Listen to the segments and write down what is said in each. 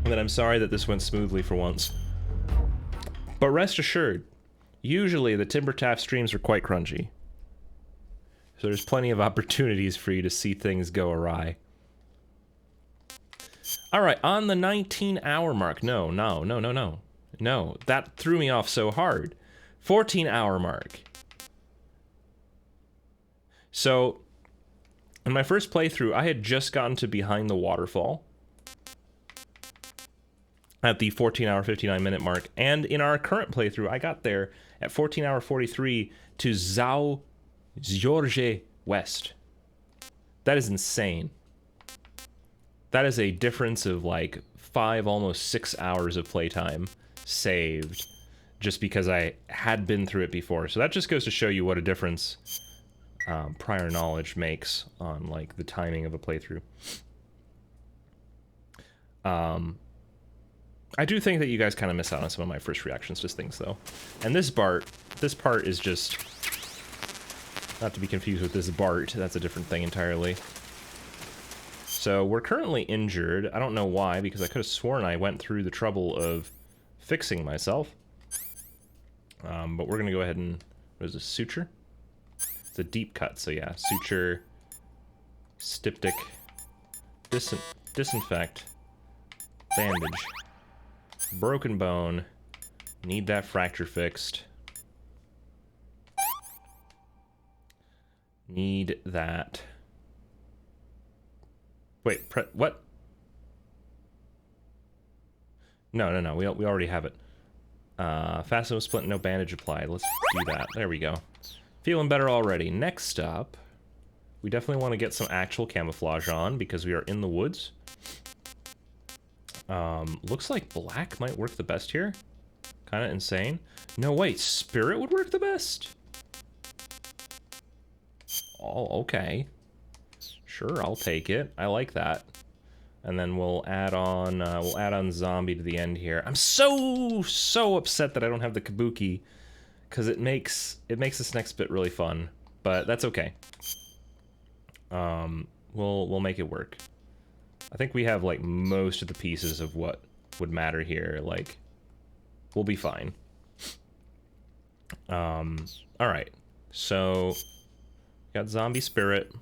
that I'm sorry that this went smoothly for once. But rest assured, usually the TimberTaf streams are quite crunchy. So there's plenty of opportunities for you to see things go awry. Alright, on the 19-hour mark. No, that threw me off so hard. 14-hour mark. So, in my first playthrough, I had just gotten to behind the waterfall at the 14-hour, 59-minute mark. And in our current playthrough, I got there at 14-hour 43 to Zao Zjorje West. That is insane. That is a difference of like 5, almost 6 hours of playtime saved just because I had been through it before. So that just goes to show you what a difference prior knowledge makes on like the timing of a playthrough. I do think that you guys kind of miss out on some of my first reactions to things though. And this part is just, not to be confused with this Bart, that's a different thing entirely. So we're currently injured. I don't know why, because I could have sworn I went through the trouble of fixing myself. But we're gonna go ahead and, what is this, suture? It's a deep cut, so yeah, suture, styptic, disinfect, bandage, broken bone, need that fracture fixed, need that. Wait, what? No, we already have it. Fasten with splint, no bandage applied. Let's do that. There we go. Feeling better already. Next up, we definitely want to get some actual camouflage on because we are in the woods. Looks like black might work the best here. Kind of insane. No, wait, spirit would work the best? Oh, okay. Sure, I'll take it. I like that. And then we'll add on zombie to the end here. I'm so upset that I don't have the kabuki, because it makes this next bit really fun. But that's okay. We'll make it work. I think we have like most of the pieces of what would matter here. Like, we'll be fine. All right. So, got zombie spirit.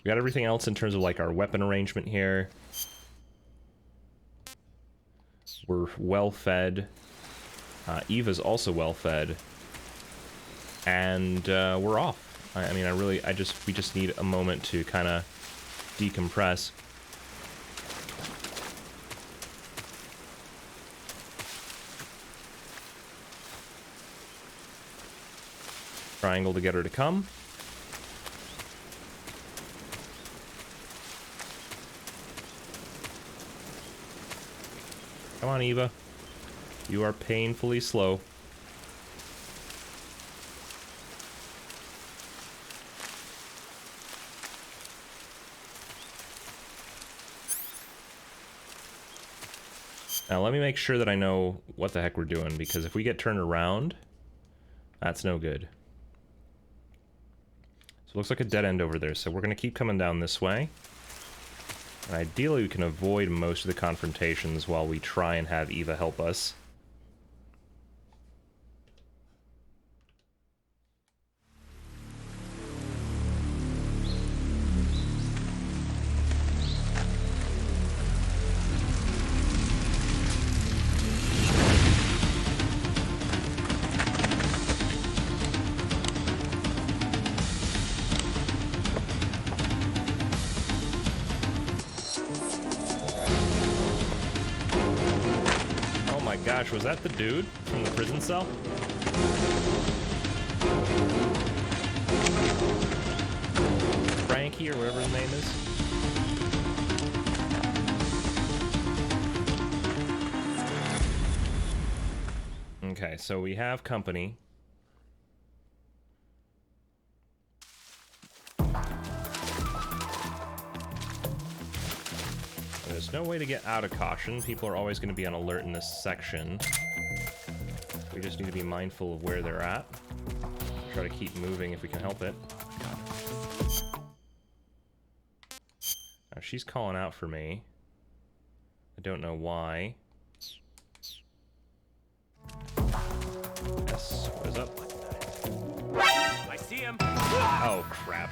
We got everything else in terms of like our weapon arrangement here. We're well fed. Eva's also well fed. And we're off. I mean, we just need a moment to kind of decompress. Triangle to get her to come. Come on, Eva. You are painfully slow. Now let me make sure that I know what the heck we're doing, because if we get turned around, that's no good. So it looks like a dead end over there, so we're going to keep coming down this way. And ideally we can avoid most of the confrontations while we try and have Eva help us. Gosh, was that the dude from the prison cell? Frankie, or whatever his name is. Okay, so we have company. There's no way to get out of caution. People are always going to be on alert in this section. We just need to be mindful of where they're at. Try to keep moving if we can help it. Now she's calling out for me. I don't know why. Yes, what is up? I see him. Oh, crap.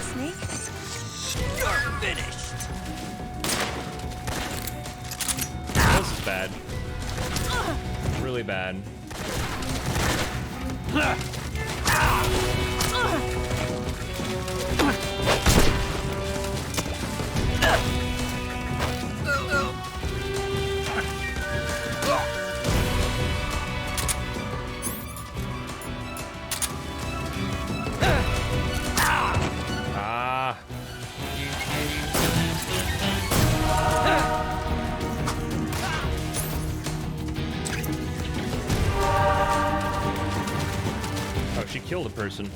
Snake? You're finished. This is bad. Really bad. Ah. Oh, she killed a person.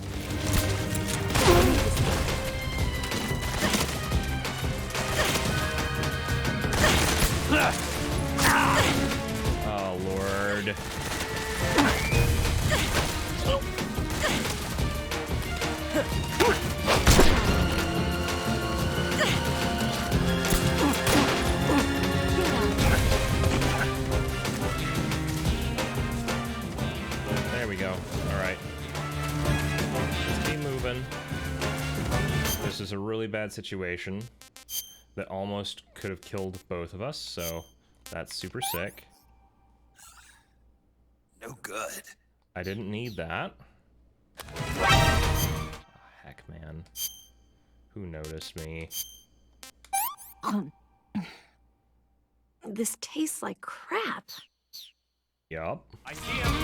Oh, Lord. There we go. All right. Let's keep moving. This is a really bad situation that almost could have killed both of us, so that's super sick. No good. I didn't need that. Oh, heck, man. Who noticed me? This tastes like crap. Yup. I see him.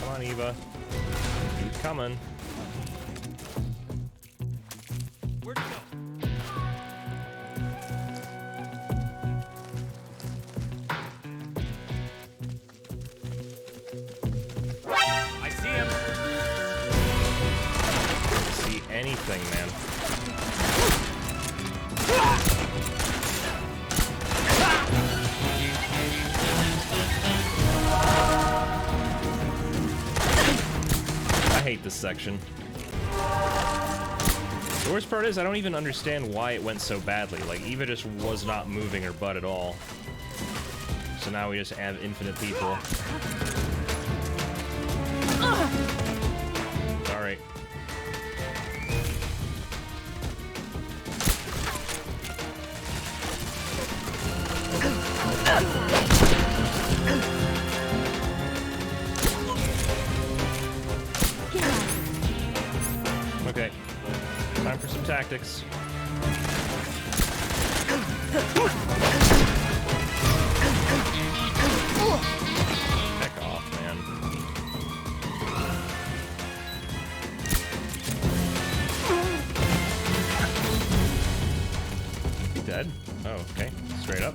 Come on, Eva. Keep coming. Where'd he go? I see him. See anything, man. I hate this section. The worst part is I don't even understand why it went so badly. Like, Eva just was not moving her butt at all. So now we just have infinite people. Alright. Okay. Time for some tactics. Heck off, man. You dead? Oh, okay. Straight up.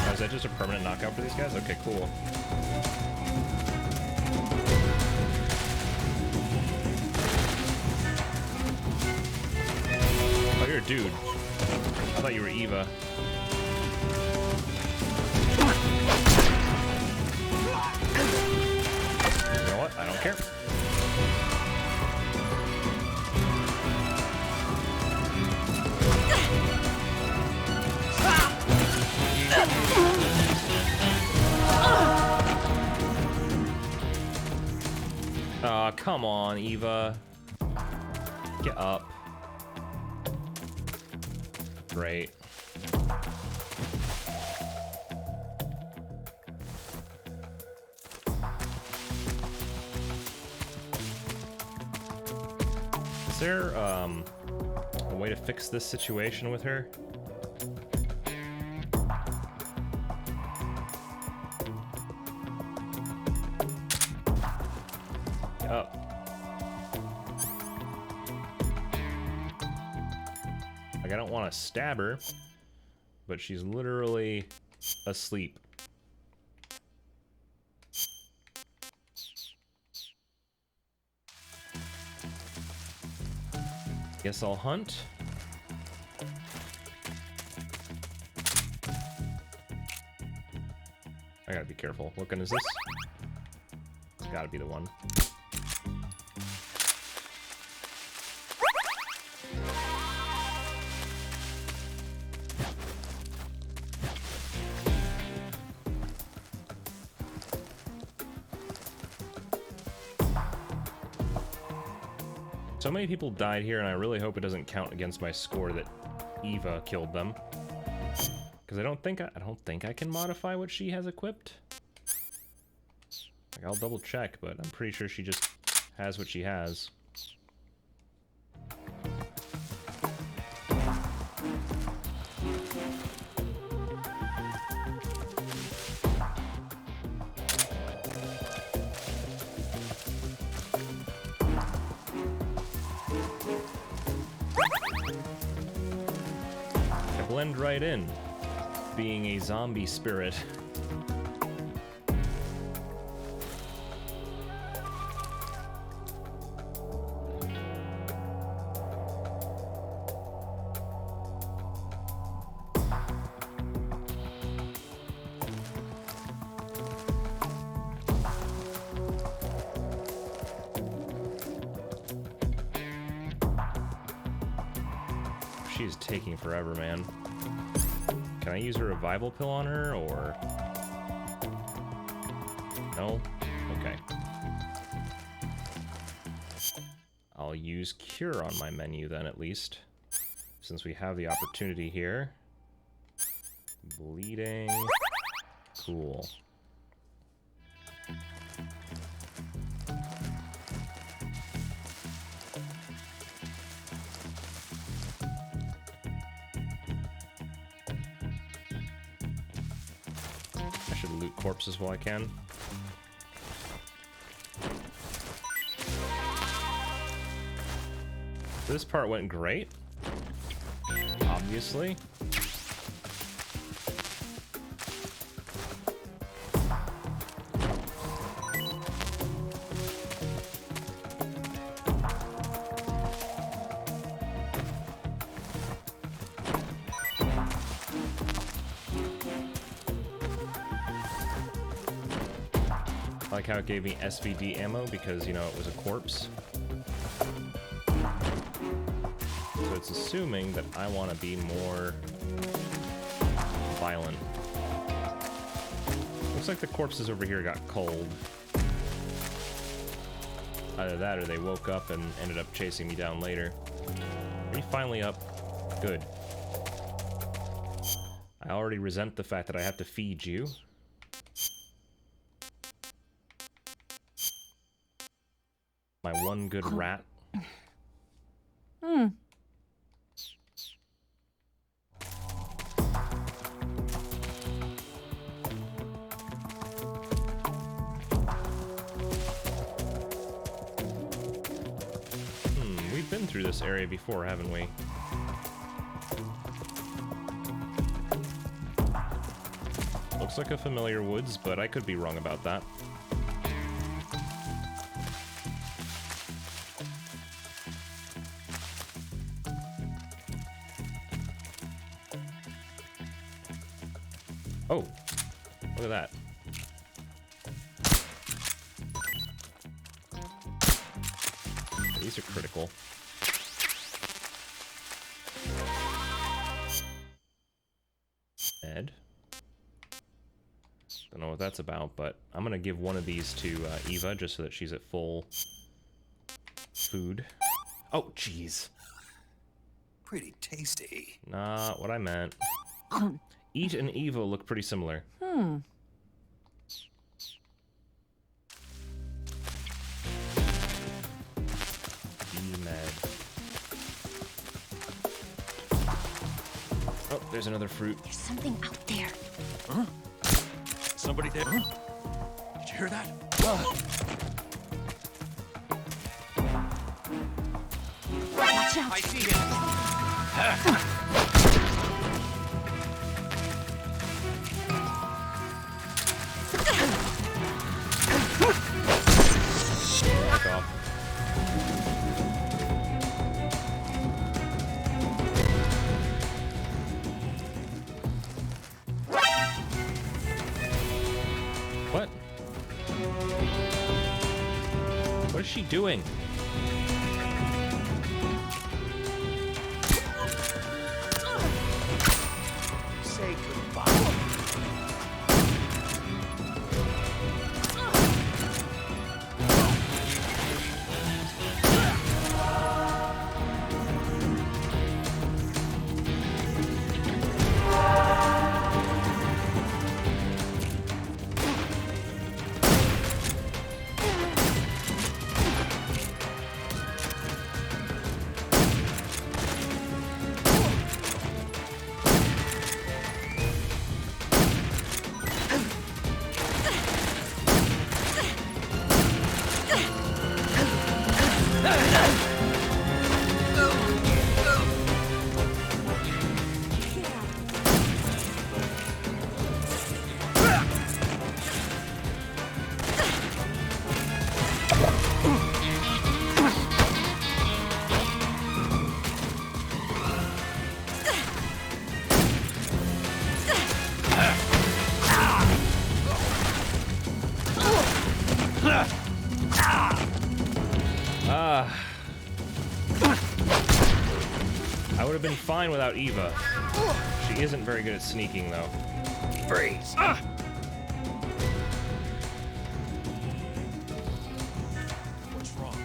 Oh, is that just a permanent knockout for these guys? Okay, cool. Oh, you're a dude. I thought you were Eva. You know what? I don't care. Aw, come on, Eva. Get up. Great. Is there, a way to fix this situation with her? Get up. Like, I don't want to stab her, but she's literally asleep. Guess I'll hunt. I gotta be careful. What gun is this? It's gotta be the one. So many people died here, and I really hope it doesn't count against my score that Eva killed them. Because I don't think I can modify what she has equipped. Like, I'll double check, but I'm pretty sure she just has what she has. I blend right in, being a zombie spirit. She's taking forever, man. Can I use a revival pill on her, or... No? Okay. I'll use cure on my menu then, at least. Since we have the opportunity here. Bleeding. Cool. Loot corpses while I can. This part went great. Obviously. I like how it gave me SVD ammo because, you know, it was a corpse. So it's assuming that I want to be more violent. Looks like the corpses over here got cold. Either that or they woke up and ended up chasing me down later. Are you finally up? Good. I already resent the fact that I have to feed you. My one good rat. We've been through this area before, haven't we? Looks like a familiar woods, but I could be wrong about that. Oh, look at that. These are critical. Ed. Don't know what that's about, but I'm gonna give one of these to Eva just so that she's at full food. Oh, jeez. Pretty tasty. Not what I meant. Eat and Eva look pretty similar. E-med. Oh, there's another fruit. There's something out there. Huh? Somebody there? Huh? Did you hear that? Watch out. I see him. What is she doing? Say goodbye. I would have been fine without Eva. She isn't very good at sneaking, though. Freeze! What's wrong?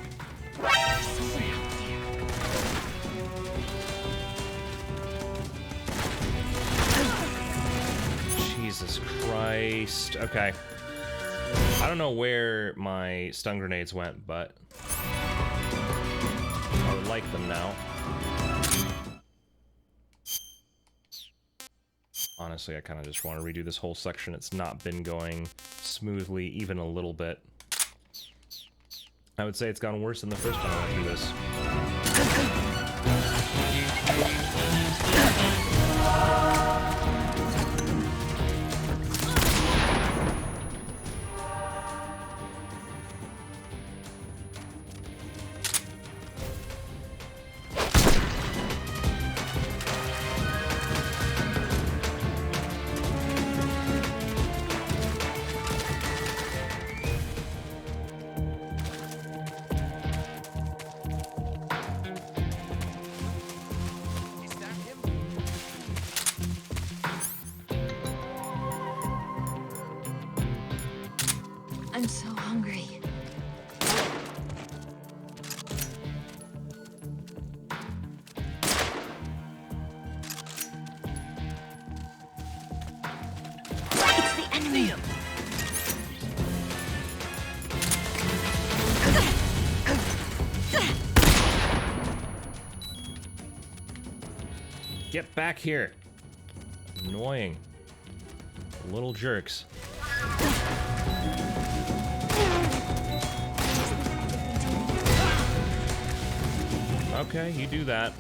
Jesus Christ. Okay. I don't know where my stun grenades went, but I would like them now. Honestly, I kind of just want to redo this whole section. It's not been going smoothly, even a little bit. I would say it's gotten worse than the first time I went through this. Is that him? I'm so hungry. It's the enemy. Get back here. Annoying. Little jerks. Okay, you do that.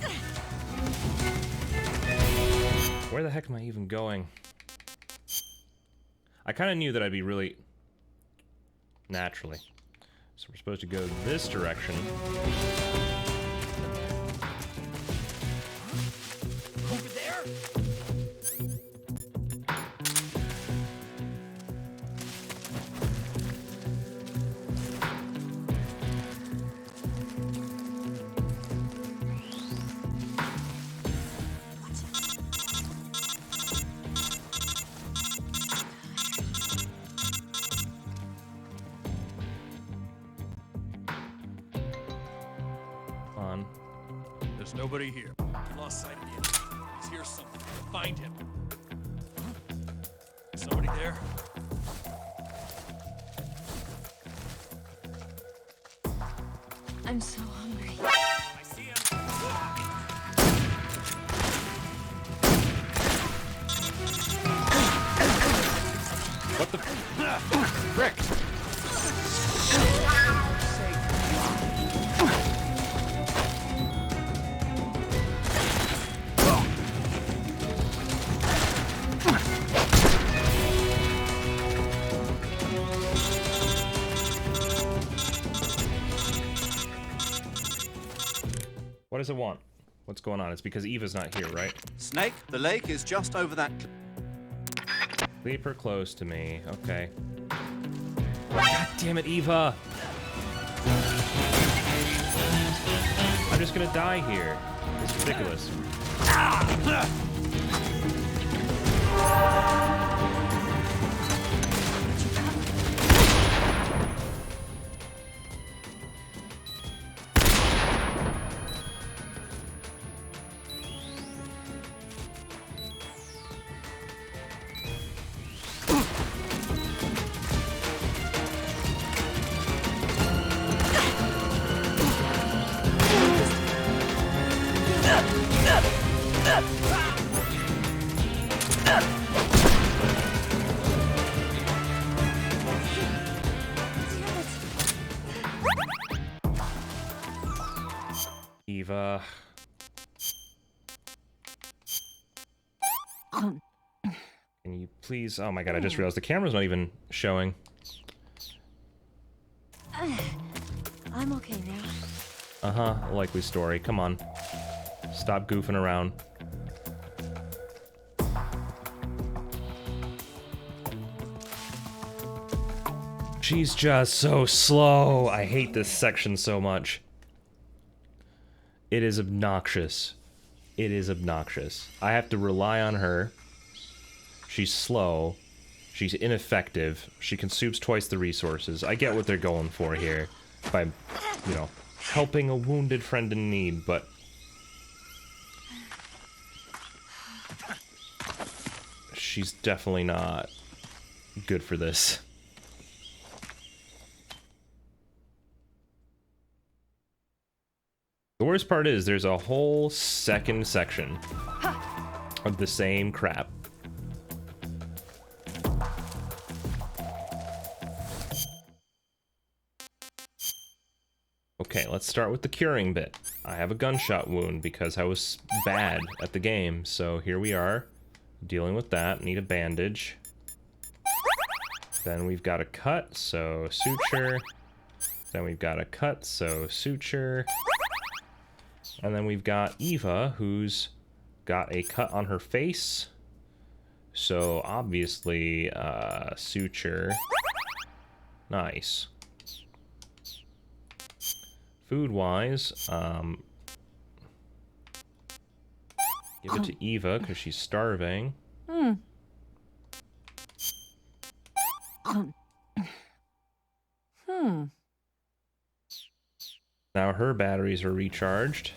Where the heck am I even going? I kind of knew that I'd be really... naturally. So we're supposed to go this direction. Over there? On. There's nobody here. He lost sight of the enemy. He's here somewhere. Find him. Somebody there? I'm so hungry. I see him. What the... frick? What does it want? What's going on? It's because Eva's not here, right? Snake, the lake is just over that. Leave her close to me. Okay. God damn it, Eva! I'm just gonna die here. It's ridiculous. Eva. Can you please? Oh my god, I just realized the camera's not even showing. I'm okay now. Uh-huh, likely story. Come on. Stop goofing around. She's just so slow. I hate this section so much. It is obnoxious. It is obnoxious. I have to rely on her. She's slow. She's ineffective. She consumes twice the resources. I get what they're going for here by, you know, helping a wounded friend in need, but she's definitely not good for this. The worst part is there's a whole second section of the same crap. Okay, let's start with the curing bit. I have a gunshot wound because I was bad at the game, so here we are, dealing with that. Need a bandage. Then we've got a cut, so suture. Then we've got a cut, so suture. And then we've got Eva, who's got a cut on her face. So obviously, suture. Nice. Food-wise, give it to Eva, because she's starving. Now her batteries are recharged.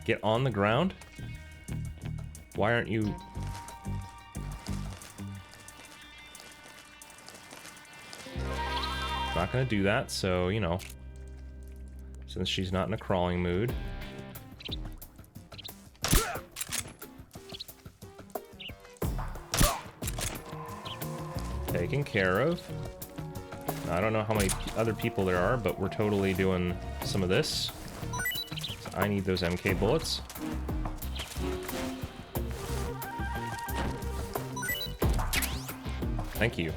Get on the ground? Why aren't you... Not gonna do that, so, you know. Since she's not in a crawling mood. Taken care of. I don't know how many other people there are, but we're totally doing some of this. So I need those MK bullets. Thank you.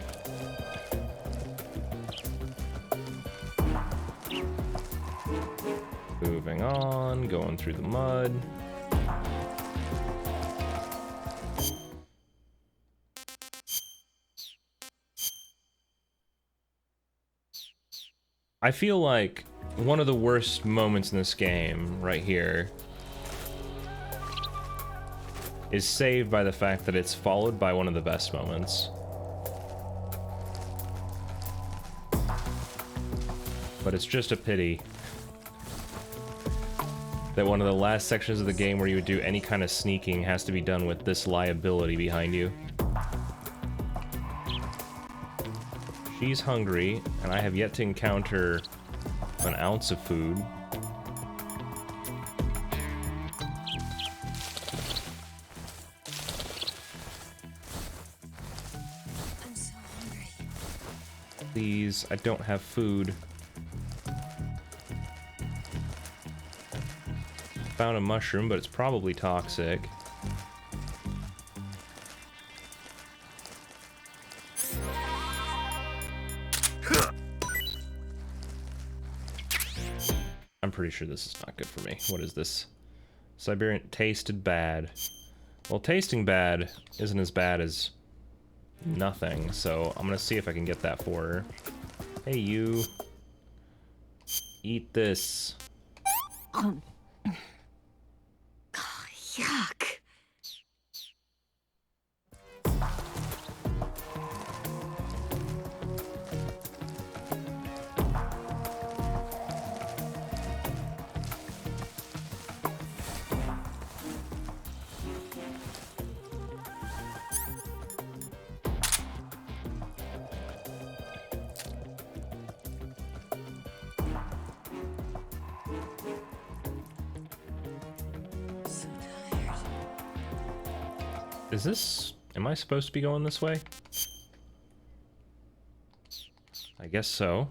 Moving on, going through the mud. I feel like one of the worst moments in this game, right here, is saved by the fact that it's followed by one of the best moments. But it's just a pity that one of the last sections of the game where you would do any kind of sneaking has to be done with this liability behind you. She's hungry, and I have yet to encounter an ounce of food. I'm so Please, I don't have food. Found a mushroom, but it's probably toxic. I'm pretty sure this is not good for me. What is this? Siberian tasted bad. Well, tasting bad isn't as bad as nothing, so I'm gonna see if I can get that for her. Hey, you. Eat this. Yuck. So tired. Is this... Am I supposed to be going this way? I guess so.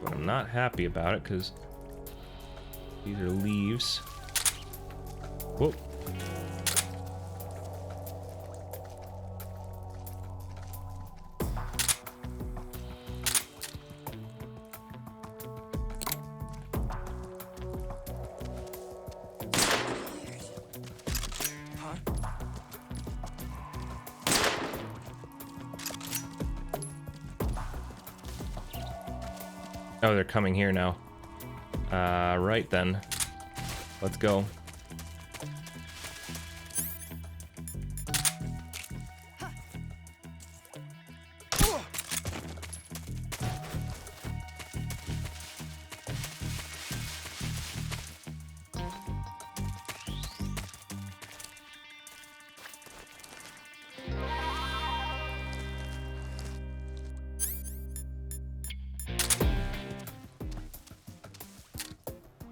But I'm not happy about it, because these are leaves. Whoa. Huh? Oh, they're coming here now. Right then. Let's go.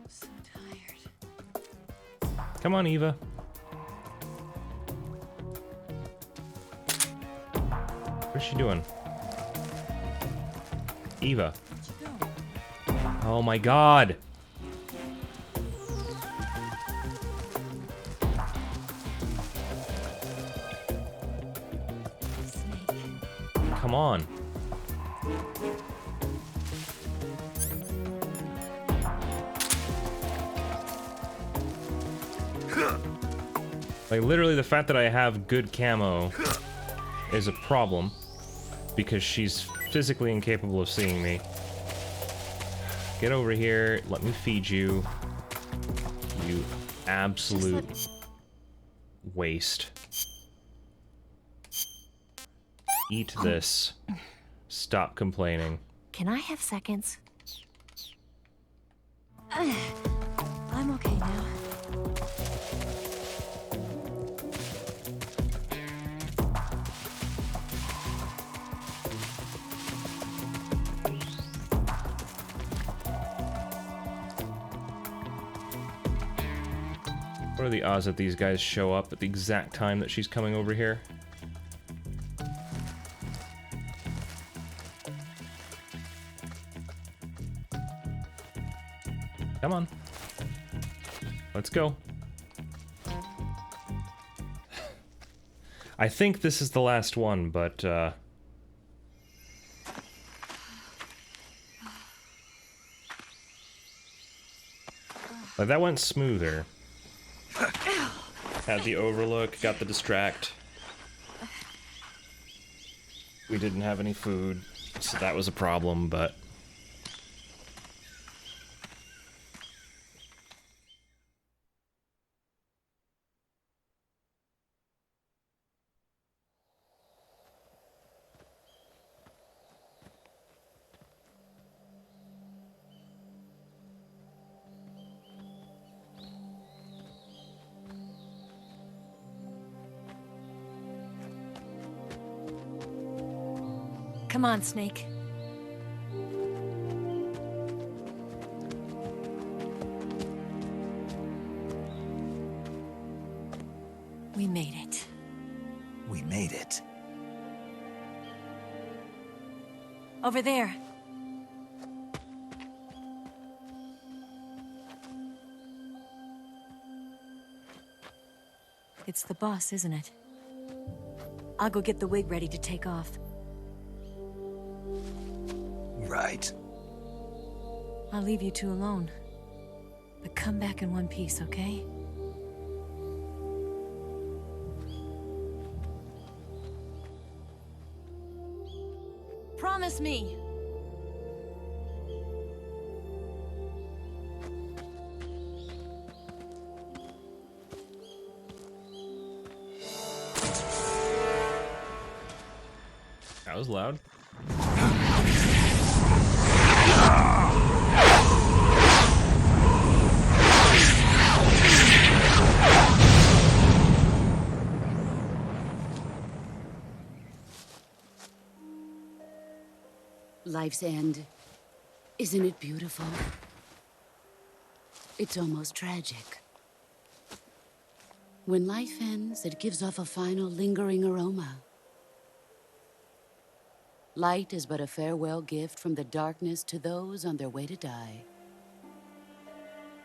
So tired. Come on, Eva. What's she doing? Eva. Where'd you go? Oh my god. Snake. Come on. Like, literally, the fact that I have good camo is a problem, because she's physically incapable of seeing me. Get over here, let me feed you. You absolute waste. Eat this. Stop complaining. Can I have seconds? I'm okay now. What are the odds that these guys show up at the exact time that she's coming over here? Come on. Let's go. I think this is the last one, but, like, that went smoother. Had the overlook, got the distract. We didn't have any food, so that was a problem, but... Come on, Snake. We made it. We made it. Over there. It's the boss, isn't it? I'll go get the wig ready to take off. Right. I'll leave you two alone. But come back in one piece, okay? Promise me! That was loud. Life's end. Isn't it beautiful? It's almost tragic. When life ends, it gives off a final lingering aroma. Light is but a farewell gift from the darkness to those on their way to die.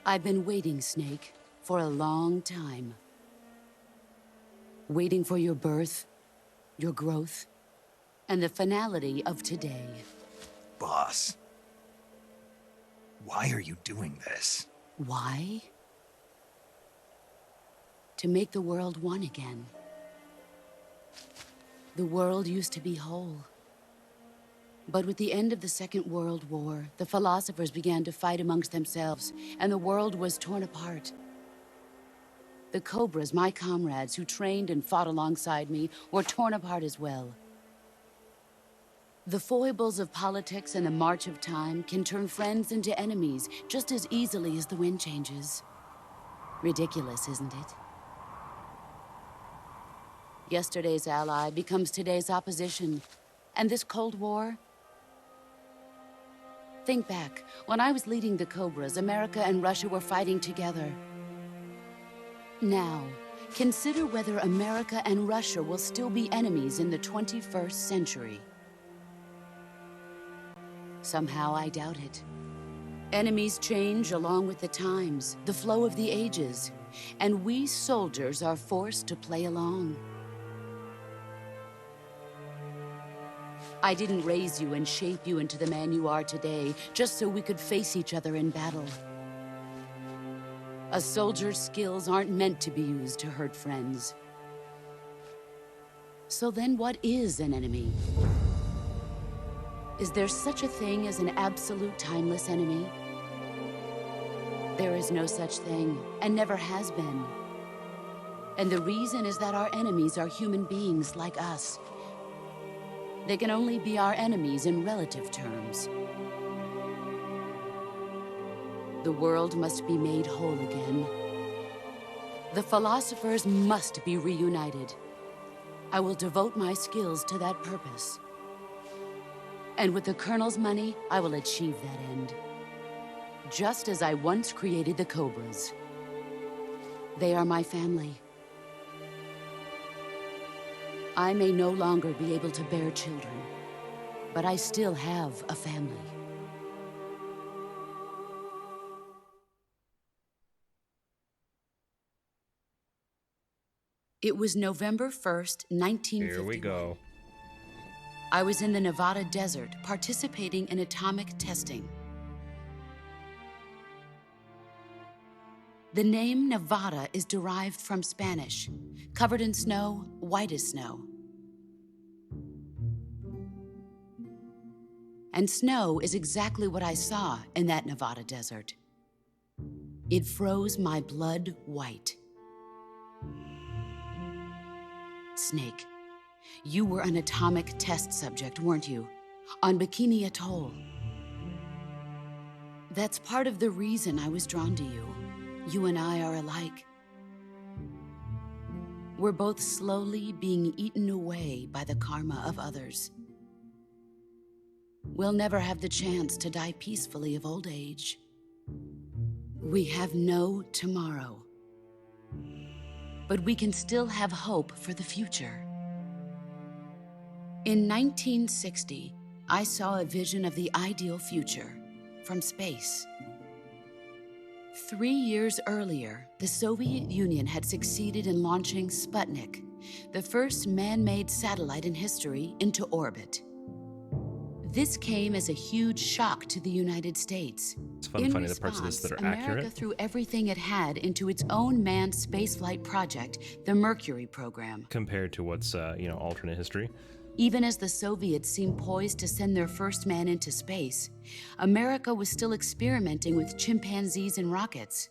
I've been waiting, Snake, for a long time. Waiting for your birth, your growth, and the finality of today. Boss. Why are you doing this? Why? To make the world one again. The world used to be whole. But with the end of the Second World War, the philosophers began to fight amongst themselves, and the world was torn apart. The Cobras, my comrades who trained and fought alongside me, were torn apart as well. The foibles of politics and the march of time can turn friends into enemies just as easily as the wind changes. Ridiculous, isn't it? Yesterday's ally becomes today's opposition, and this Cold War. Think back. When I was leading the Cobras, America and Russia were fighting together. Now, consider whether America and Russia will still be enemies in the 21st century. Somehow I doubt it. Enemies change along with the times, the flow of the ages, and we soldiers are forced to play along. I didn't raise you and shape you into the man you are today just so we could face each other in battle. A soldier's skills aren't meant to be used to hurt friends. So then what is an enemy? Is there such a thing as an absolute timeless enemy? There is no such thing, and never has been. And the reason is that our enemies are human beings like us. They can only be our enemies in relative terms. The world must be made whole again. The philosophers must be reunited. I will devote my skills to that purpose. And with the Colonel's money, I will achieve that end. Just as I once created the Cobras. They are my family. I may no longer be able to bear children, but I still have a family. It was November 1st, 1951. Here we go. I was in the Nevada desert participating in atomic testing. The name Nevada is derived from Spanish, covered in snow, white as snow. And snow is exactly what I saw in that Nevada desert. It froze my blood white. Snake, you were an atomic test subject, weren't you? On Bikini Atoll. That's part of the reason I was drawn to you. You and I are alike. We're both slowly being eaten away by the karma of others. We'll never have the chance to die peacefully of old age. We have no tomorrow. But we can still have hope for the future. In 1960, I saw a vision of the ideal future from space. 3 years earlier, the Soviet Union had succeeded in launching Sputnik, the first man-made satellite in history, into orbit. This came as a huge shock to the United States. It's fun In finding the parts of this that are response, America accurate. threw everything it had into its own manned spaceflight project, the Mercury program. Compared to what's, alternate history. Even as the Soviets seemed poised to send their first man into space, America was still experimenting with chimpanzees and rockets.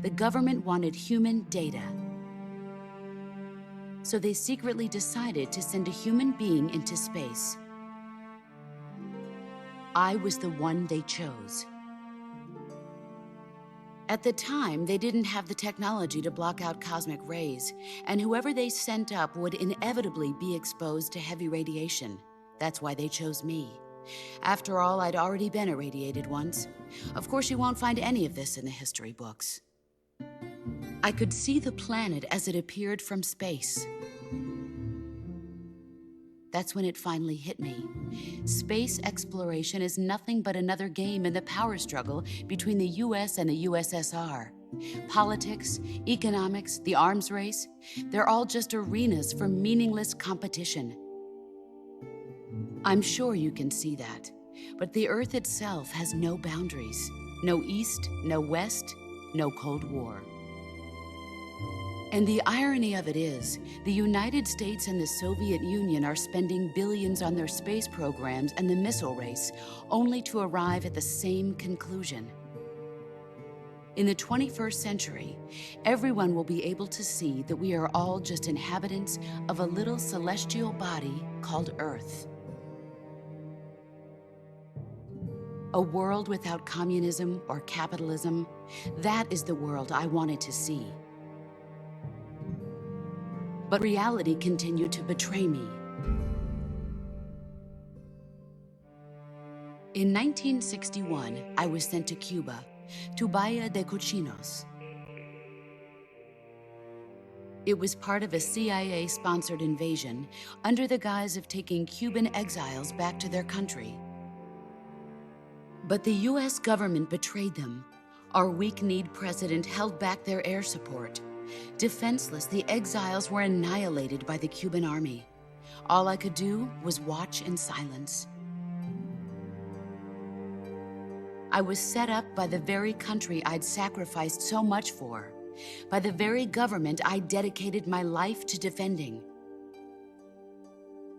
The government wanted human data. So they secretly decided to send a human being into space. I was the one they chose. At the time, they didn't have the technology to block out cosmic rays, and whoever they sent up would inevitably be exposed to heavy radiation. That's why they chose me. After all, I'd already been irradiated once. Of course, you won't find any of this in the history books. I could see the planet as it appeared from space. That's when it finally hit me. Space exploration is nothing but another game in the power struggle between the US and the USSR. Politics, economics, the arms race, they're all just arenas for meaningless competition. I'm sure you can see that, but the Earth itself has no boundaries. No East, no West, no Cold War. And the irony of it is, the United States and the Soviet Union are spending billions on their space programs and the missile race, only to arrive at the same conclusion. In the 21st century, everyone will be able to see that we are all just inhabitants of a little celestial body called Earth. A world without communism or capitalism, that is the world I wanted to see. But reality continued to betray me. In 1961, I was sent to Cuba, to Bahia de Cochinos. It was part of a CIA-sponsored invasion under the guise of taking Cuban exiles back to their country. But the US government betrayed them. Our weak-kneed president held back their air support. Defenseless, the exiles were annihilated by the Cuban army. All I could do was watch in silence. I was set up by the very country I'd sacrificed so much for, by the very government I dedicated my life to defending.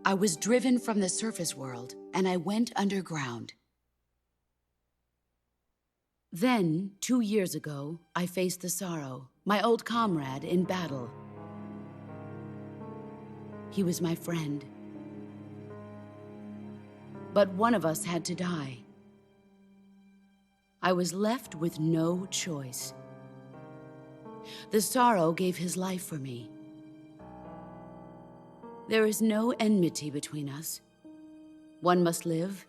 I was driven from the surface world, and I went underground. Then, 2 years ago, I faced the Sorrow, my old comrade in battle. He was my friend. But one of us had to die. I was left with no choice. The Sorrow gave his life for me. There is no enmity between us. One must live,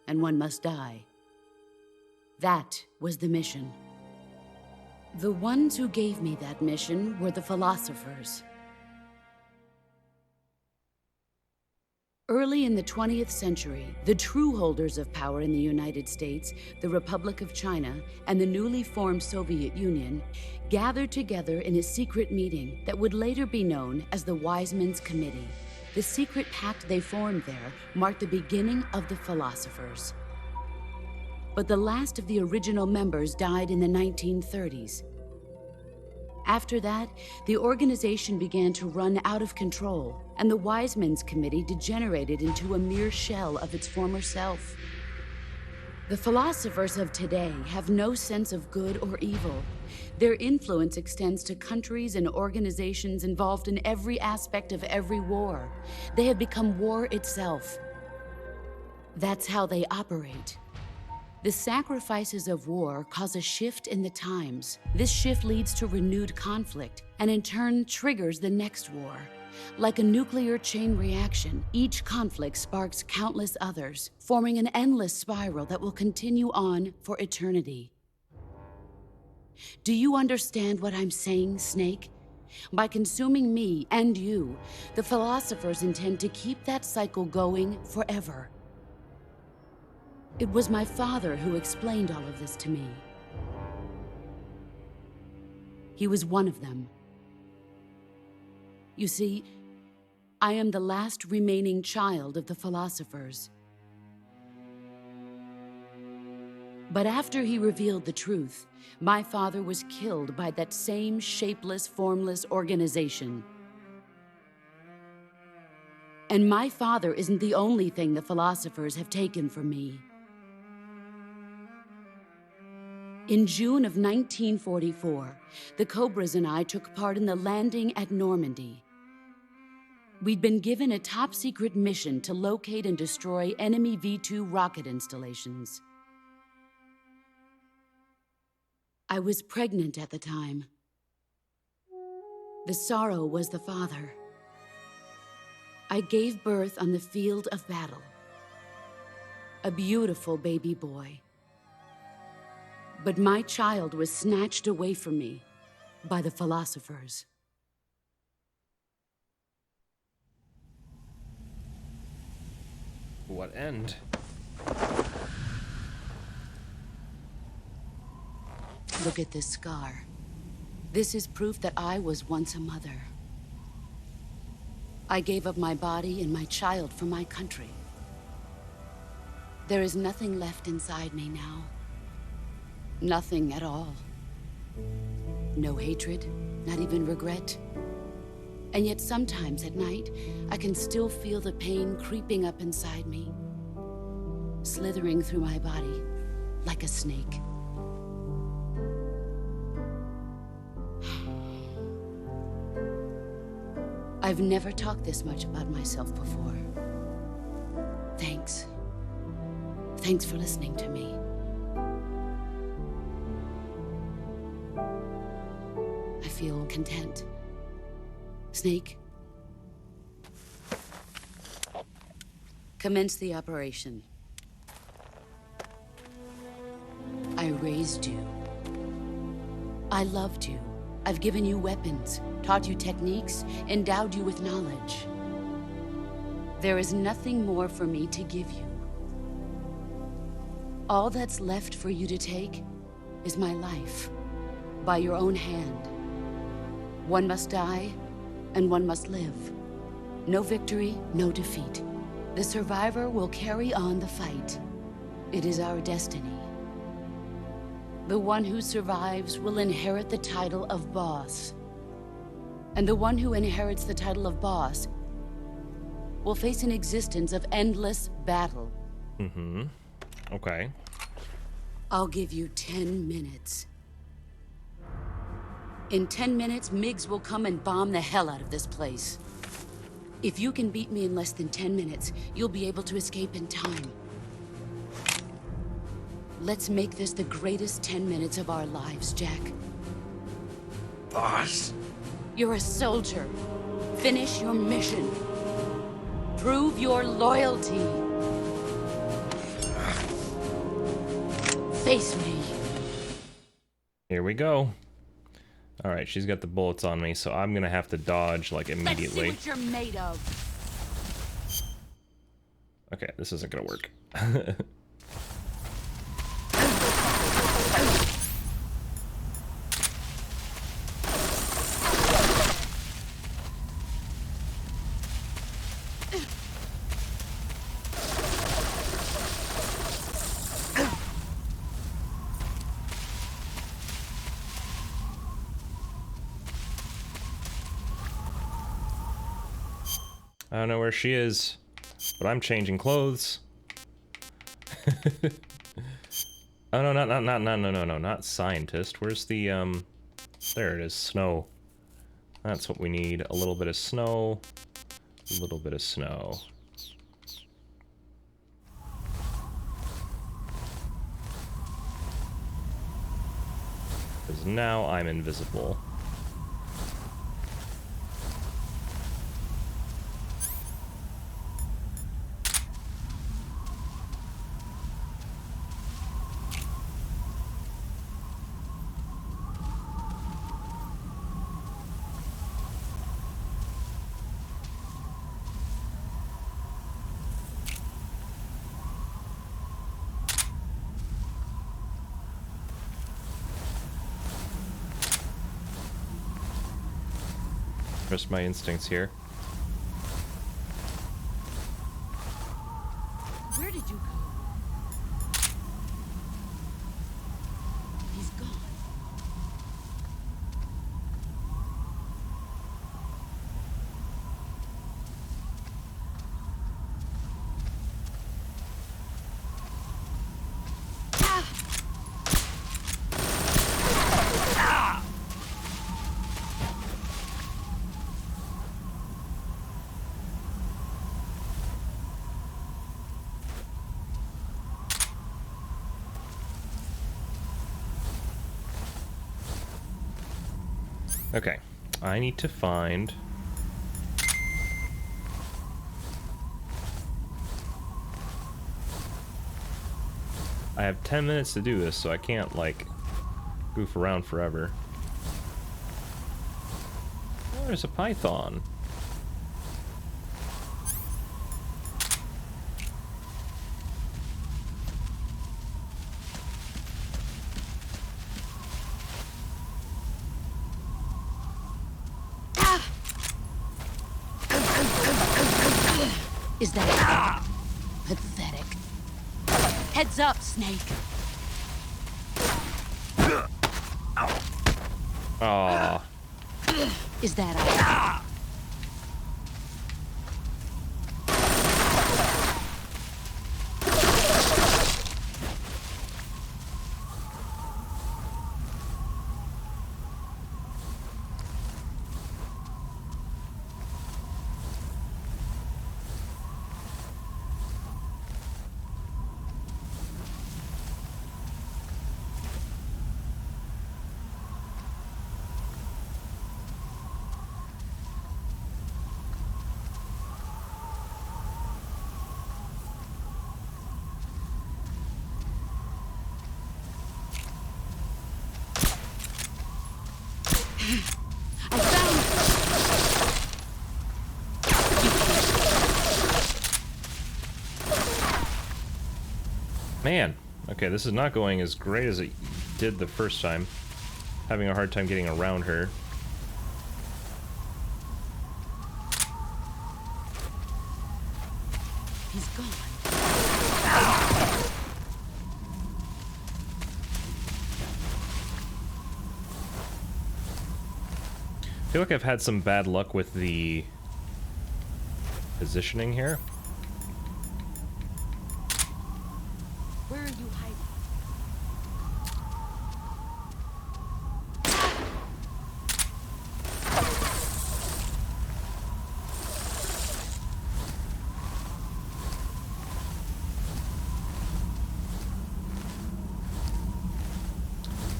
and one must die. That was the mission. The ones who gave me that mission were the philosophers. Early in the 20th century, the true holders of power in the United States, the Republic of China, and the newly formed Soviet Union gathered together in a secret meeting that would later be known as the Wise Men's Committee. The secret pact they formed there marked the beginning of the philosophers. But the last of the original members died in the 1930s. After that, the organization began to run out of control, and the Wise Men's Committee degenerated into a mere shell of its former self. The philosophers of today have no sense of good or evil. Their influence extends to countries and organizations involved in every aspect of every war. They have become war itself. That's how they operate. The sacrifices of war cause a shift in the times. This shift leads to renewed conflict, and in turn triggers the next war. Like a nuclear chain reaction, each conflict sparks countless others, forming an endless spiral that will continue on for eternity. Do you understand what I'm saying, Snake? By consuming me and you, the philosophers intend to keep that cycle going forever. It was my father who explained all of this to me. He was one of them. You see, I am the last remaining child of the philosophers. But after he revealed the truth, my father was killed by that same shapeless, formless organization. And my father isn't the only thing the philosophers have taken from me. In June of 1944, the Cobras and I took part in the landing at Normandy. We'd been given a top-secret mission to locate and destroy enemy V-2 rocket installations. I was pregnant at the time. The sorrow was the father. I gave birth on the field of battle. A beautiful baby boy. But my child was snatched away from me by the philosophers. What end? Look at this scar. This is proof that I was once a mother. I gave up my body and my child for my country. There is nothing left inside me now. Nothing at all. No hatred, not even regret. And yet sometimes at night, I can still feel the pain creeping up inside me, slithering through my body like a snake. I've never talked this much about myself before. Thanks. Thanks for listening to me. I feel content. Snake, commence the operation. I raised you. I loved you. I've given you weapons, taught you techniques, endowed you with knowledge. There is nothing more for me to give you. All that's left for you to take is my life, by your own hand. One must die, and one must live. No victory, no defeat. The survivor will carry on the fight. It is our destiny. The one who survives will inherit the title of boss. And the one who inherits the title of boss will face an existence of endless battle. Okay. I'll give you 10 minutes. In 10 minutes, MiGs will come and bomb the hell out of this place. If you can beat me in less than 10 minutes, you'll be able to escape in time. Let's make this the greatest 10 minutes of our lives, Jack. Boss? You're a soldier. Finish your mission. Prove your loyalty. Face me. Here we go. All right, she's got the bullets on me, so I'm gonna have to dodge like immediately. Let's see what you're made of. Okay, this isn't gonna work. I don't know where she is, but I'm changing clothes. Oh no, not scientist. Where's the there it is, snow. That's what we need. A little bit of snow. A little bit of snow. Because now I'm invisible. Trust my instincts here. Where did you go? He's gone. Okay, I need to find... I have 10 minutes to do this, so I can't, like, goof around forever. Oh, there's a python. Is that pathetic? Heads up, Snake. Aww. Is that all? I found... Man, okay, this is not going as great as it did the first time. Having a hard time getting around her. He's gone. I feel like I've had some bad luck with the positioning here. Where are you hiding?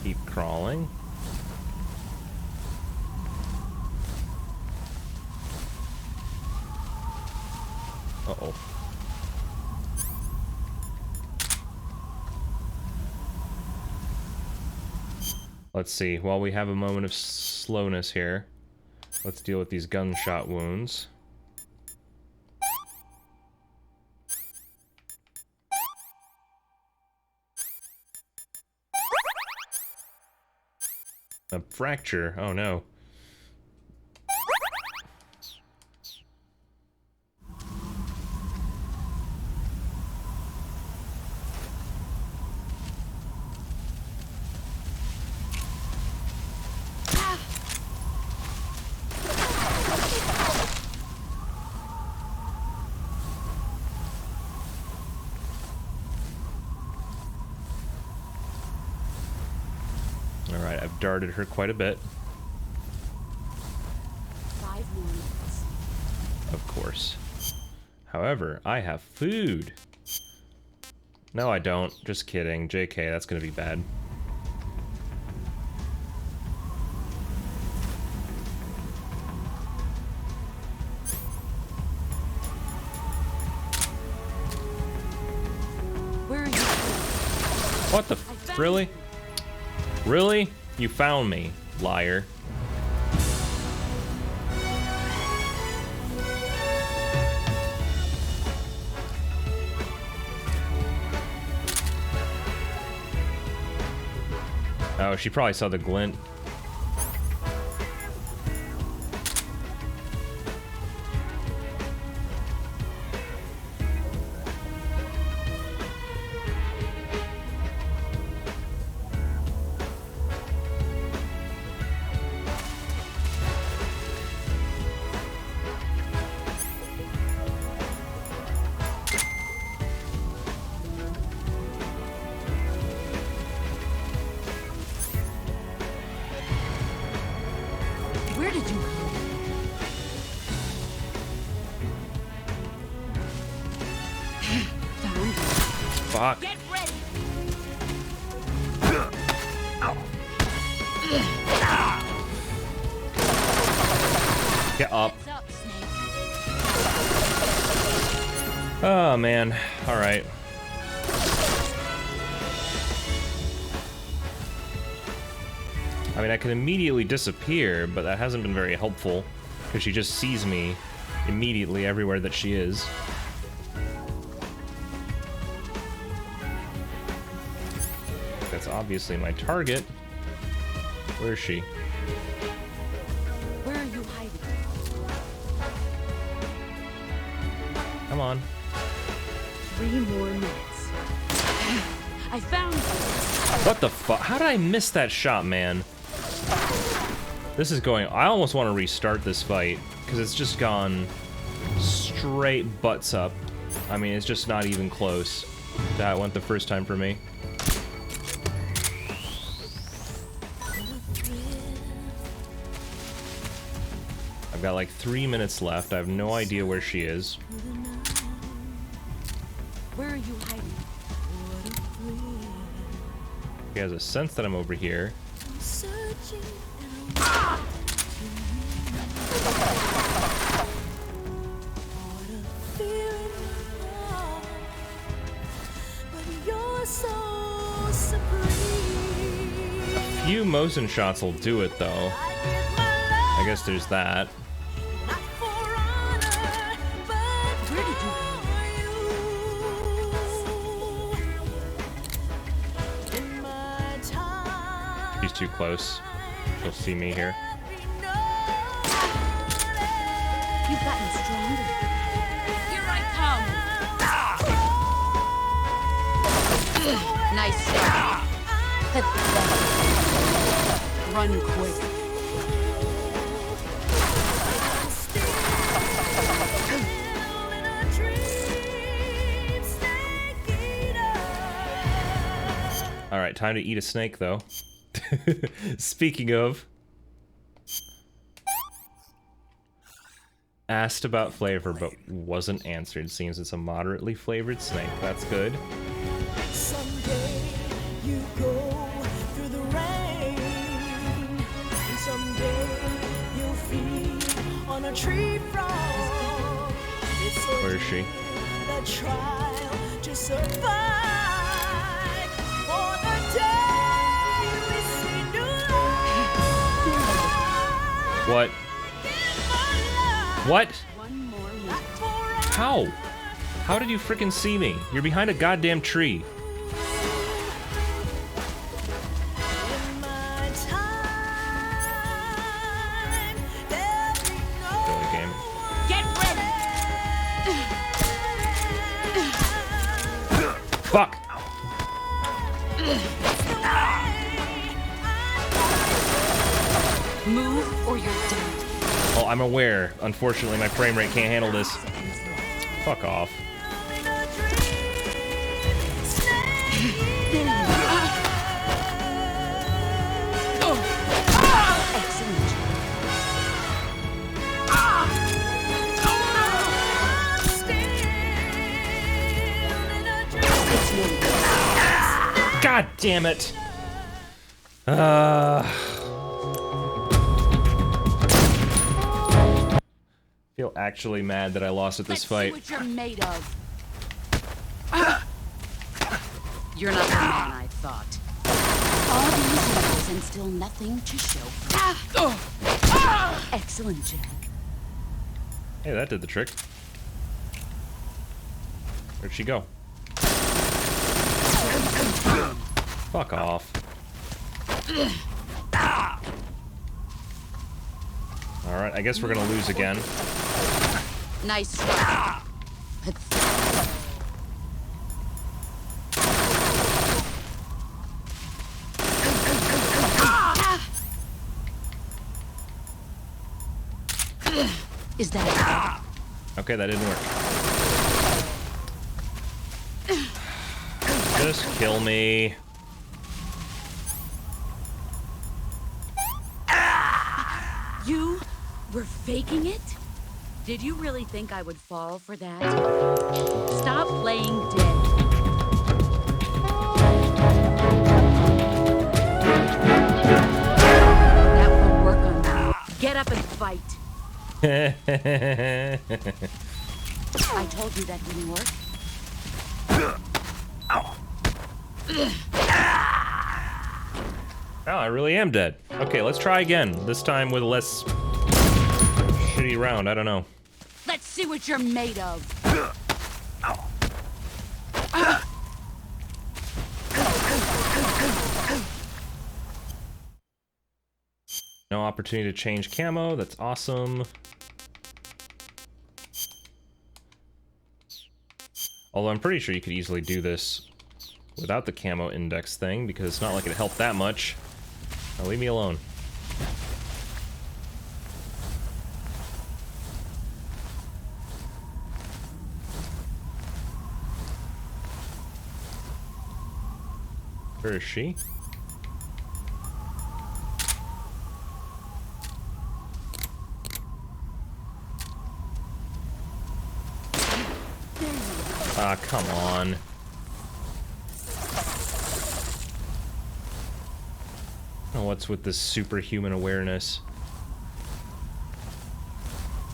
Keep crawling. Uh-oh. Let's see. While we have a moment of slowness here, let's deal with these gunshot wounds. A fracture. Oh no. Alright, I've darted her quite a bit. 5 more minutes. Of course. However, I have food. No, I don't. Just kidding. JK, that's gonna be bad. Where are you? What the f- really? Really? You found me, liar. Oh, she probably saw the glint. Fuck. Get ready. Get up. Heads up, Snake. Oh, man. All right. I mean, I can immediately disappear, but that hasn't been very helpful, because she just sees me immediately everywhere that she is. That's obviously my target. Where is she? Where are you hiding? Come on. 3 more minutes. I found you. What the fuck? How did I miss that shot, man? This is going... I almost want to restart this fight, because it's just gone straight butts up. I mean, it's just not even close to how it went the first time for me. I've got like 3 minutes left. I have no idea where she is. Where are you hiding? She has a sense that I'm over here. A few motion shots will do it, though. I guess there's that. Where did you go? She's too close. She'll see me here. You've gotten stronger. Here I come. Nice shot. Run quick. All right, time to eat a snake, though. Speaking of, asked about flavor, but wasn't answered. Seems it's a moderately flavored snake. That's good. Someday you go through the rain, and someday you'll feed on a tree frog. Where is she? The trial to survive. For the day we see new life. What? What? One more minute. How? How did you frickin' see me? You're behind a goddamn tree. In my time, there'll be no Really, game. Get ready. Fuck! Move or you're dead. Oh, I'm aware. Unfortunately, my frame rate can't handle this. Fuck off. Excellent. It's no good. God damn it! Feel actually mad that I lost at this Let's fight. see what you're made of. You're not the man I thought. All these years and still nothing to show for it. Excellent, Jack. Hey, that did the trick. Where'd she go? Fuck off. Alright, I guess we're gonna lose again. Nice shot. Is that Okay, that didn't work. Just kill me. you were faking it? Did you really think I would fall for that? Stop playing dead. Get up and fight. I told you that didn't work. Oh, I really am dead. Okay, let's try again. This time with a less shitty round. I don't know. Let's see what you're made of. No opportunity to change camo. That's awesome. Although I'm pretty sure you could easily do this without the camo index thing, because it's not like it helped that much. Now leave me alone. Where is she? Ah, come on. Oh, what's with this superhuman awareness?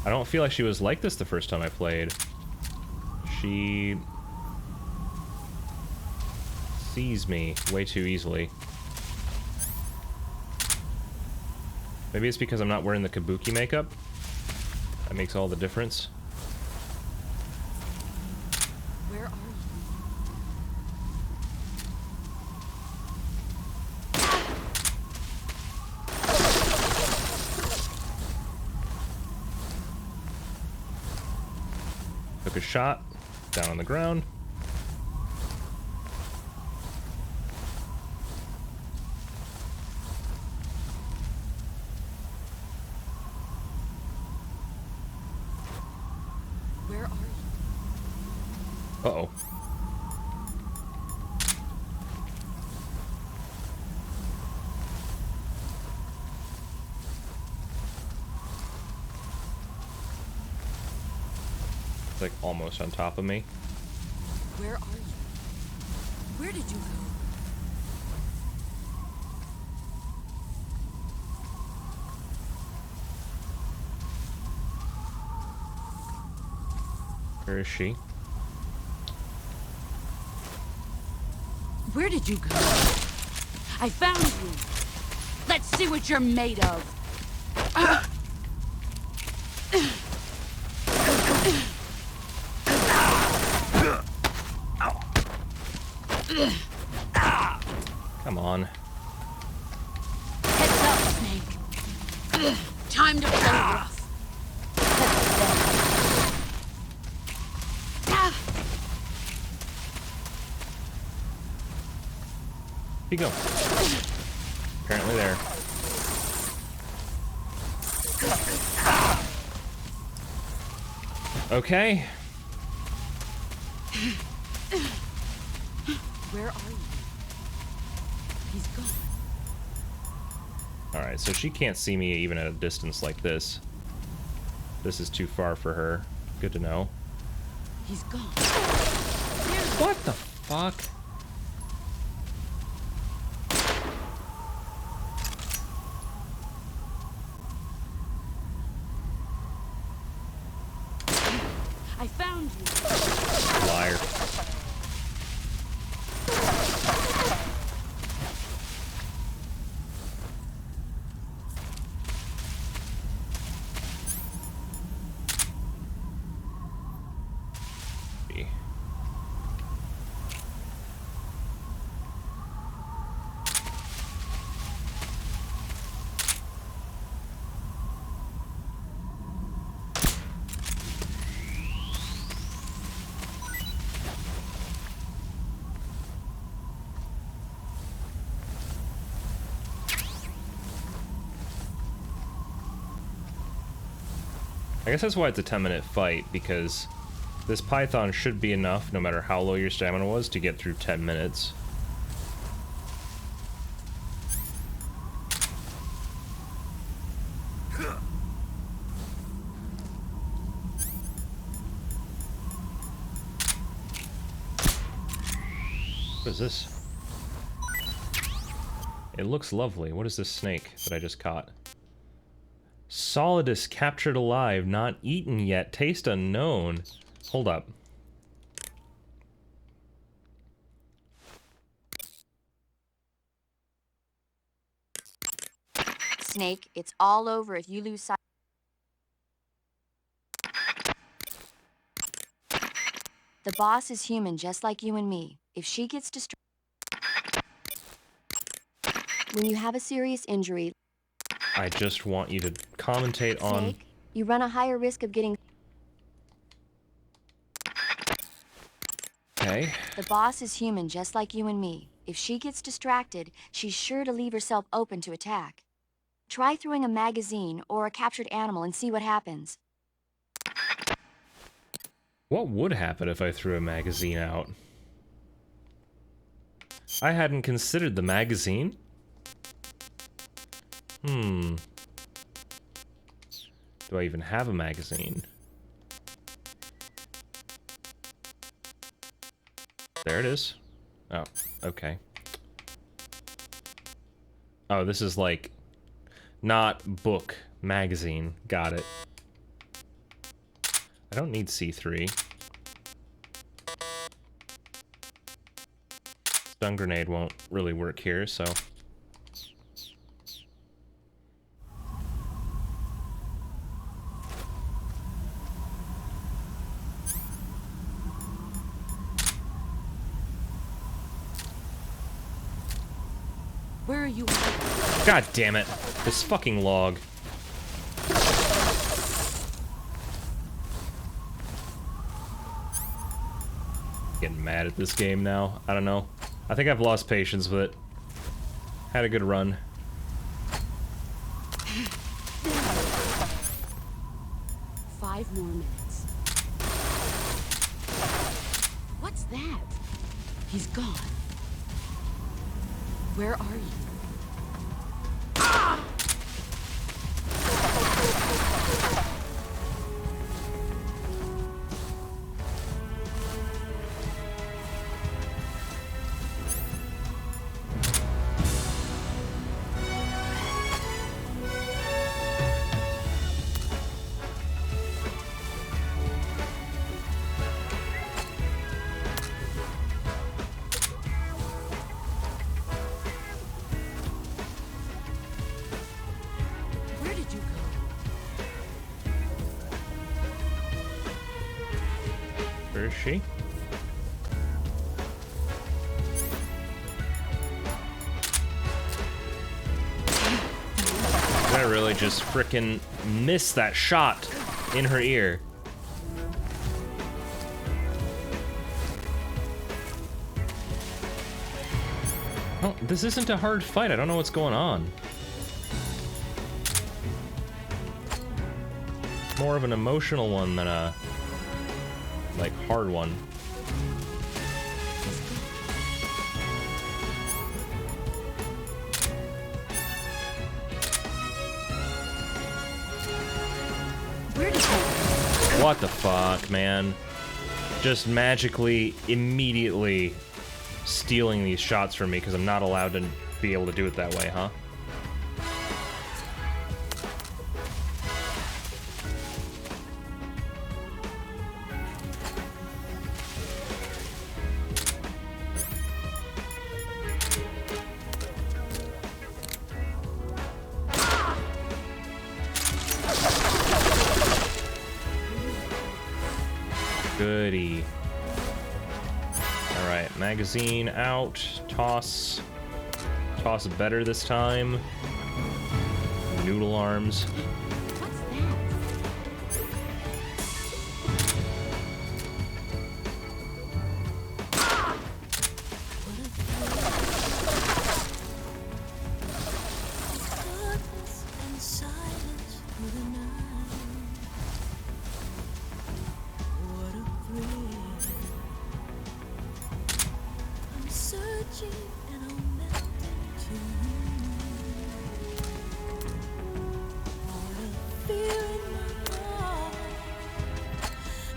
I don't feel like she was like this the first time I played. She sees me way too easily. Maybe it's because I'm not wearing the kabuki makeup. That makes all the difference. Where are you? Took a shot, down on the ground. Where are you? Uh-oh. It's like almost on top of me. Where are you? Where did you go? Where is she? Where did you go? I found you. Let's see what you're made of. Come on. Heads up, Snake. Time to play rough. Here you go. Apparently there. Okay. Where are you? He's gone. Alright, so she can't see me even at a distance like this. This is too far for her. Good to know. He's gone. What the fuck? I found you. Liar. I guess that's why it's a 10-minute fight, because this python should be enough, no matter how low your stamina was, to get through 10 minutes. What is this? It looks lovely. What is this snake that I just caught? Solidus captured alive, not eaten yet, taste unknown. Hold up. Snake, it's all over if you lose sight. The boss is human just like you and me. If she gets distracted, when you have a serious injury, I just want you to commentate on... Snake, you run a higher risk of getting... Okay. The boss is human just like you and me. If she gets distracted, she's sure to leave herself open to attack. Try throwing a magazine or a captured animal and see what happens. What would happen if I threw a magazine out? I hadn't considered the magazine. Do I even have a magazine? There it is. Oh, okay. Oh, this is like... not book, magazine. Got it. I don't need C3. Stun grenade won't really work here, so... Where are you? God damn it. This fucking log. Getting mad at this game now. I don't know. I think I've lost patience with it. Had a good run. Five more minutes. What's that? He's gone. Where are you? Where did you go? Where is she? Did I really just frickin' miss that shot in her ear? Oh, this isn't a hard fight. I don't know what's going on. More of an emotional one than a, like, hard one. Where did you? What the fuck, man? Just magically, immediately stealing these shots from me because I'm not allowed to be able to do it that way, huh? Goody. Alright, magazine out. Toss. Toss better this time. Noodle arms. What's that? Darkness and silence through the night. What a thrill. I'm searching and I'm melting to you. What a fear in my heart.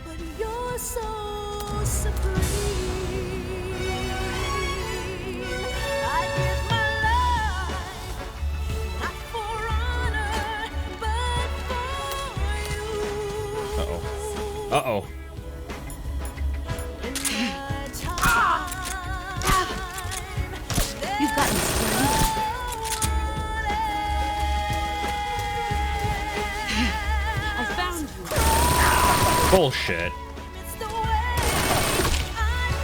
But you're so supreme. I give my life. Not for honor, but Bullshit. It's the way I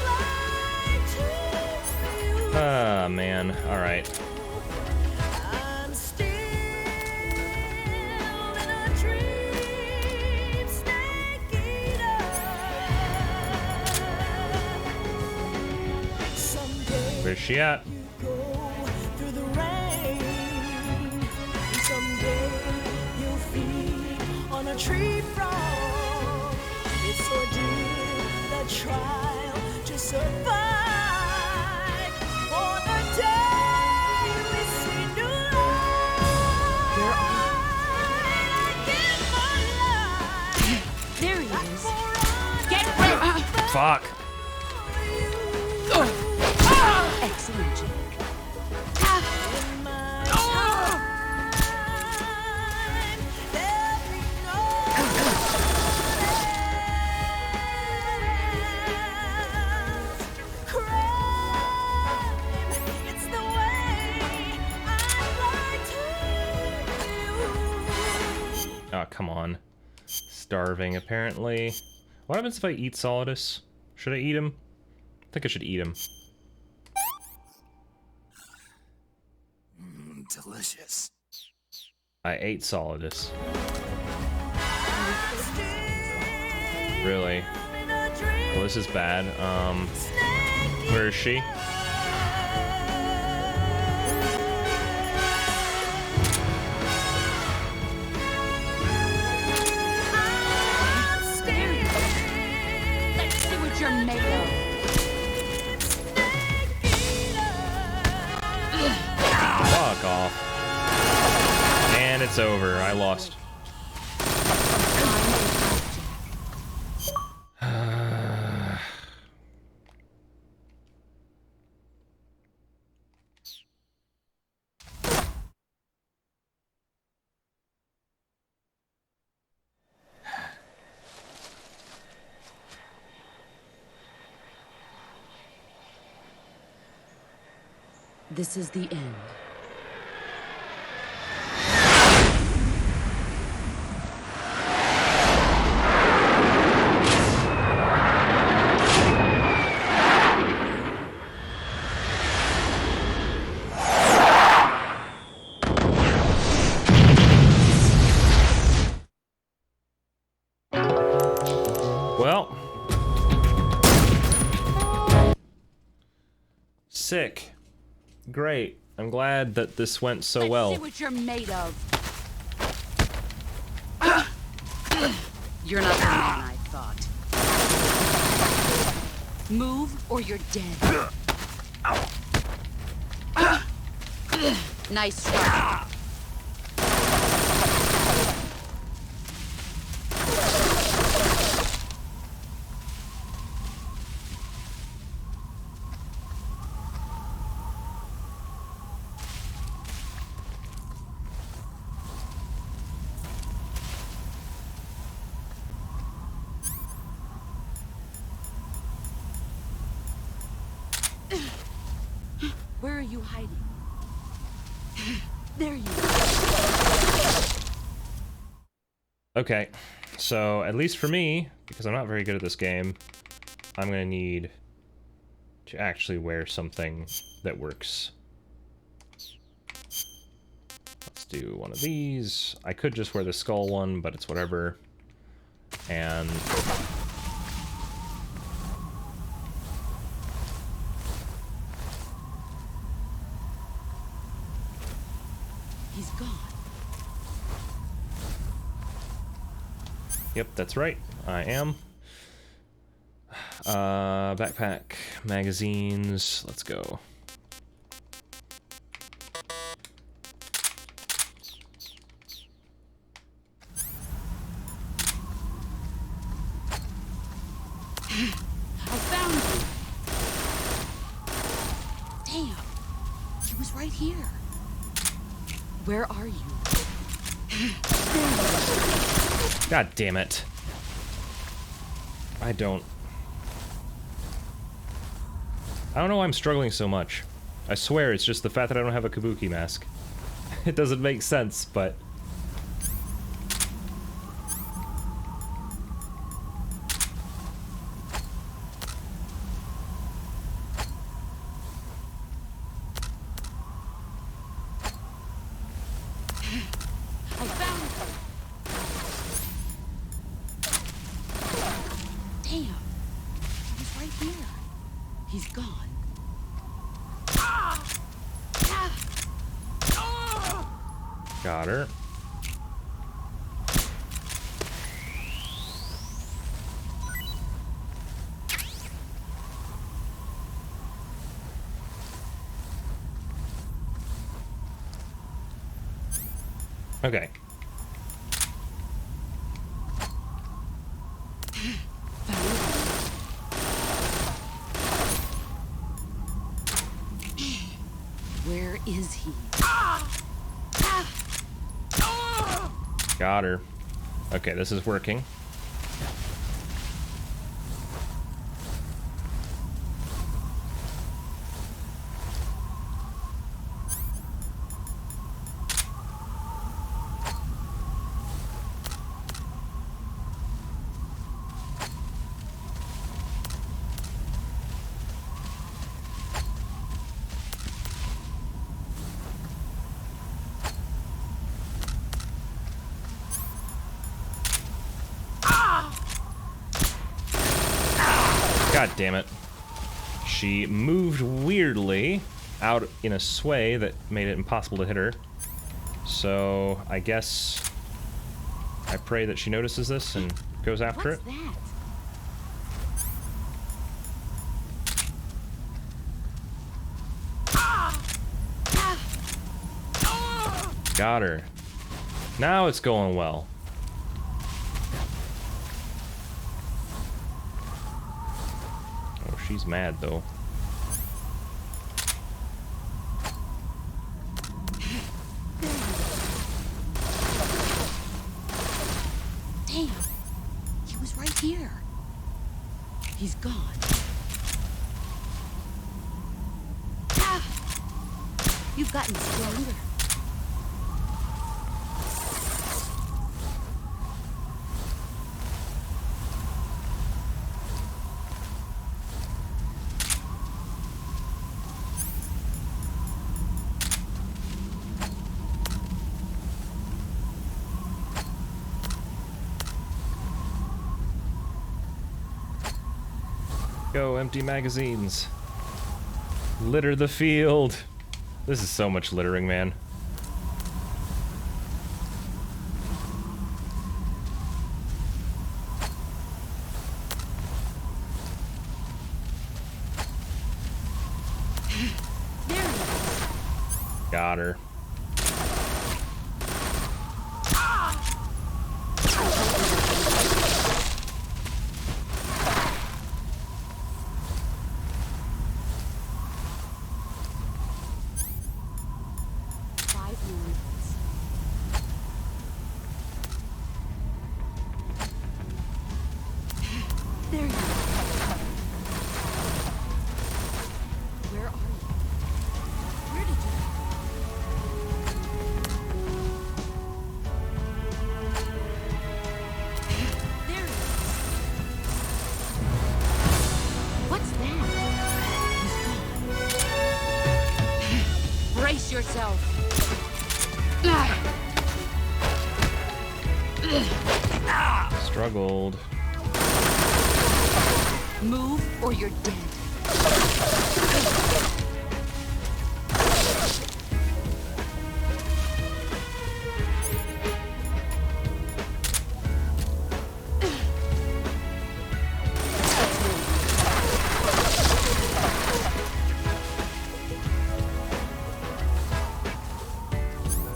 fly to you. Ah, man. Alright. I'm still in a dream, snake eater. Someday Where's she at? you go through the rain, and someday you'll feed on a tree frog. It's ordeal, the trial to survive. For the day we see new light. Where are I give my life There he is. for honor. Get ready! Fuck. Excellent, Jake. In my time, there'll be no crime. It's the way I fly to you. Oh, come on. Starving, apparently. What happens if I eat Solidus? Should I eat him? I think I should eat him. Delicious. I ate Solidus. Really? Well, this is bad. Where is she? Let's see what you're made of. Fuck off. And it's over. I lost. This is the end. Well. Sick. Great. I'm glad that this went so well. Let's see what you're made of. You're not the man I thought. Move or you're dead. Nice start. Where are you hiding? There you are. Okay, so at least for me, because I'm not very good at this game, I'm gonna need to actually wear something that works. Let's do one of these. I could just wear the skull one, but it's whatever. And He's gone. yep, that's right. I am. Backpack, magazines, let's go. I found you. Damn. He was right here. Where are you? God damn it. I don't know why I'm struggling so much. I swear it's just the fact that I don't have a kabuki mask. It doesn't make sense, but... right here. He's gone. Got her. Okay. Where is he? Got her. Okay, this is working. God damn it. She moved weirdly out in a sway that made it impossible to hit her. So I guess I pray that she notices this and goes after What's it. that? Got her. Now it's going well. Oh, she's mad though. Damn. He was right here. He's gone. You've gotten stronger. Go, empty magazines. Litter the field. This is so much littering, man. There he is. Got her. There you are. Where are you? Where did you go? There he is. What's that? He's gone. Brace yourself. Struggled. Move or you're dead.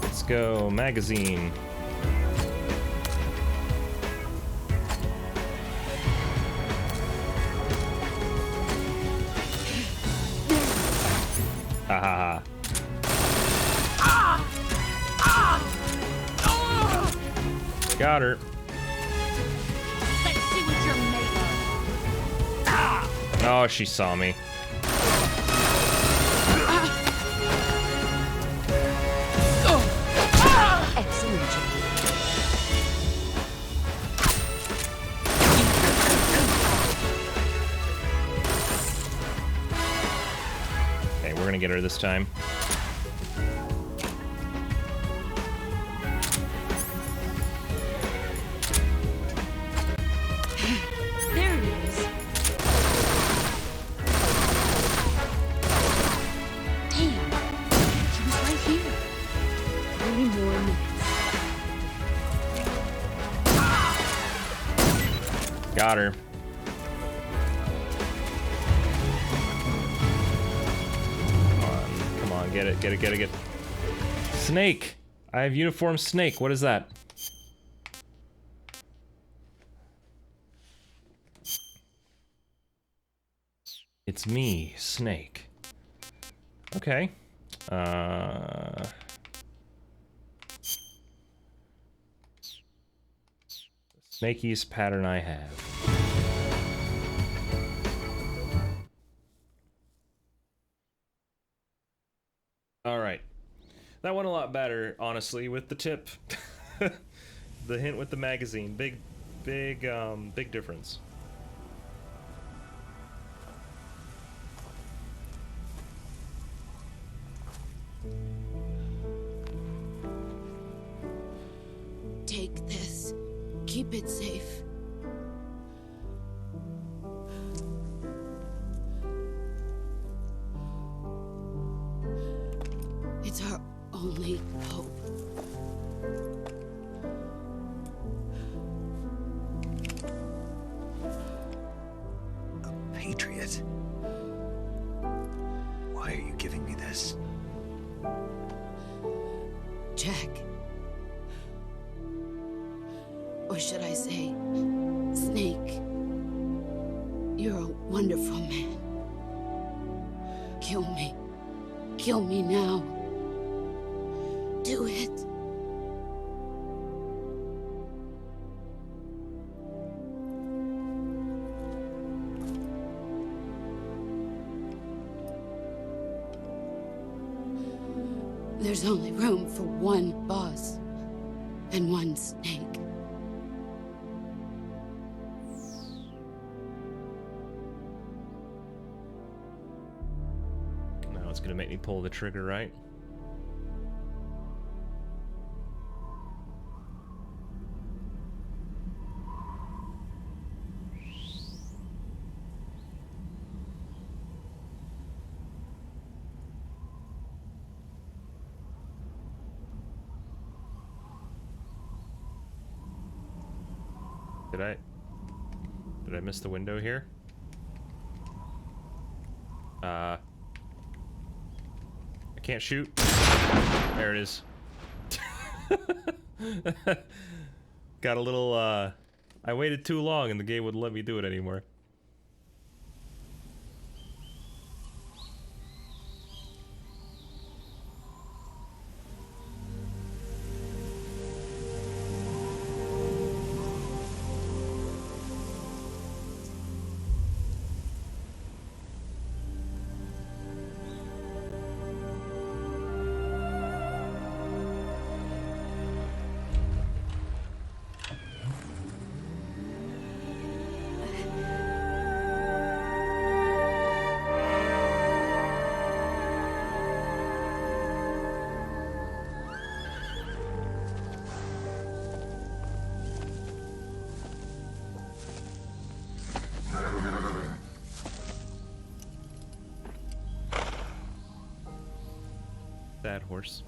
Let's go, magazine. Ha ha ha. Got her. Let's see what you're made of. Oh, she saw me. Excellent. Okay, we're gonna get her this time. There he is. got her. Come on, get it. Snake! I have uniform Snake, what is that? It's me, Snake. Okay. Snakiest pattern I have. Alright. That went a lot better, honestly, with the tip. The hint with the magazine. Big difference. Take this. Keep it safe. It's our only hope. A patriot? Why are you giving me this? Jack. Or should I say, Snake. You're a wonderful man. Kill me. Kill me now. Do it. There's only room for one boss and one Snake. Now it's gonna make me pull the trigger, right? Did I miss the window here? I can't shoot. There it is. Got a little, I waited too long and the game wouldn't let me do it anymore. That horse.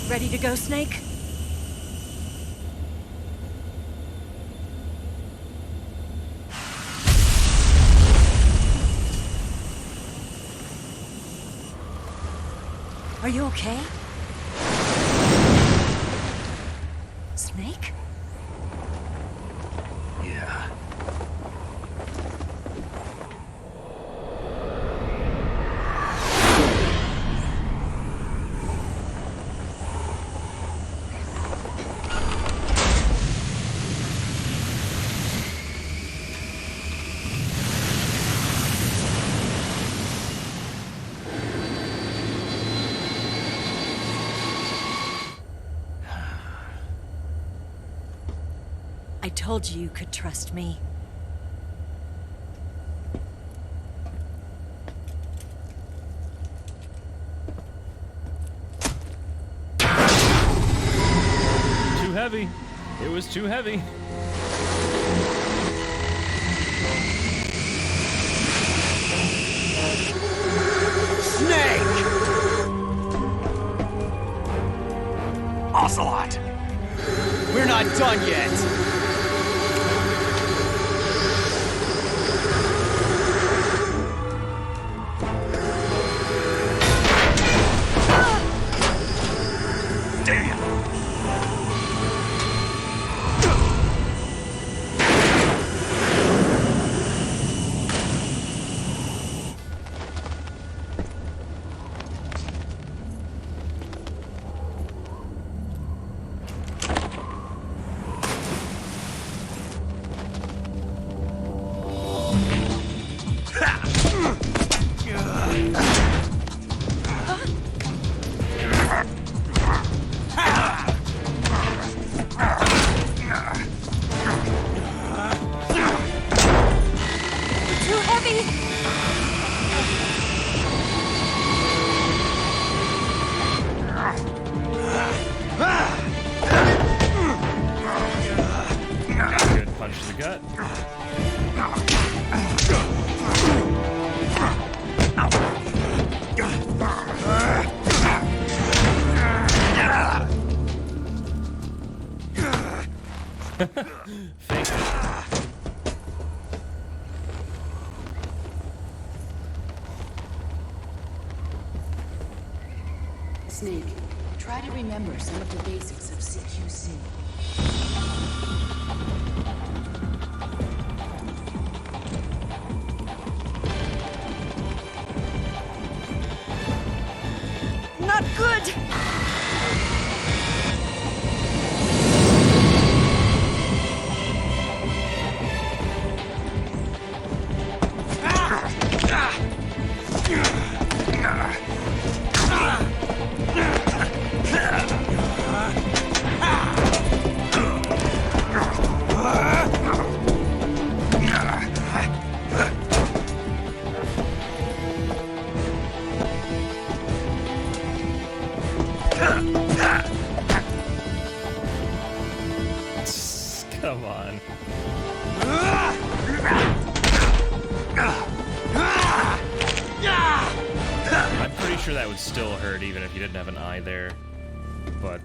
Ready to go, Snake? Are you okay? Snake? Yeah. I told you could trust me. Too heavy. It was too heavy. Snake! Ocelot! We're not done yet! Damn! Too heavy! Good punch to the gut. Fake it. Snake, try to remember some of the basics of CQC. Not good! Come on. I'm pretty sure that would still hurt even if you didn't have an eye there. But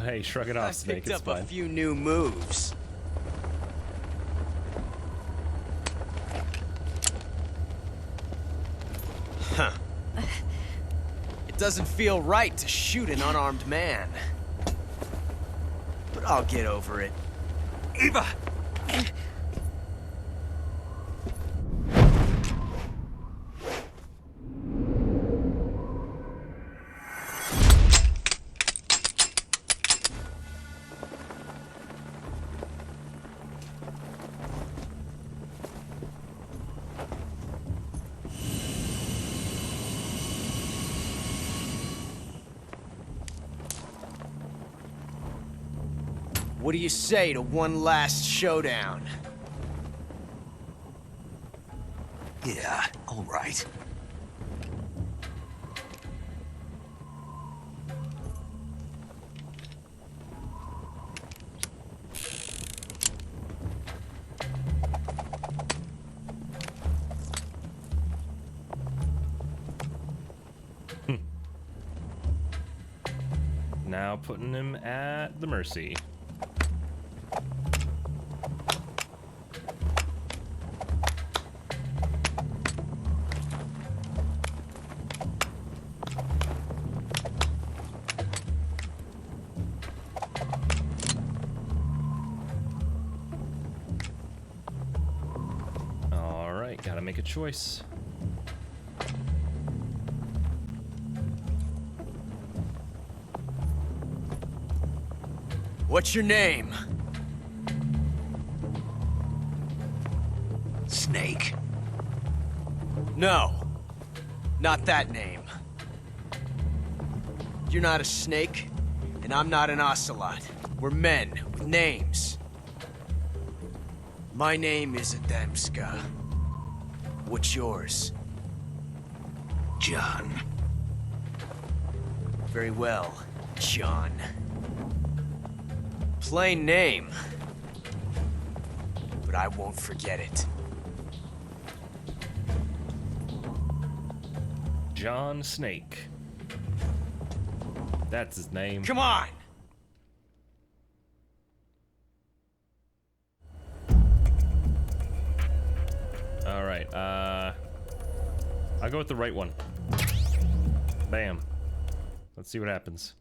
hey, shrug it off, Snake. Picked It's up fine. a few new moves. Huh. It doesn't feel right to shoot an unarmed man. But I'll get over it. Eva! What do you say to one last showdown? Yeah, all right. Now putting him at the mercy. Gotta make a choice. What's your name? Snake. No. Not that name. You're not a snake, and I'm not an ocelot. We're men with names. My name is Adamska. What's yours? John. Very well, John. Plain name. But I won't forget it. John Snake. That's his name. Come on! Alright, I'll go with the right one. Bam. Let's see what happens.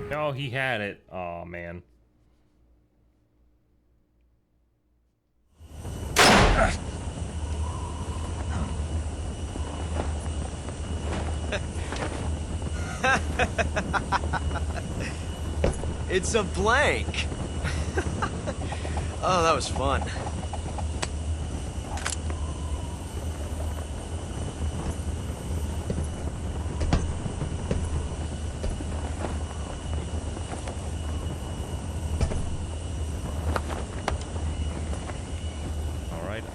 Oh, he had it. Oh, man. It's a blank. Oh, that was fun.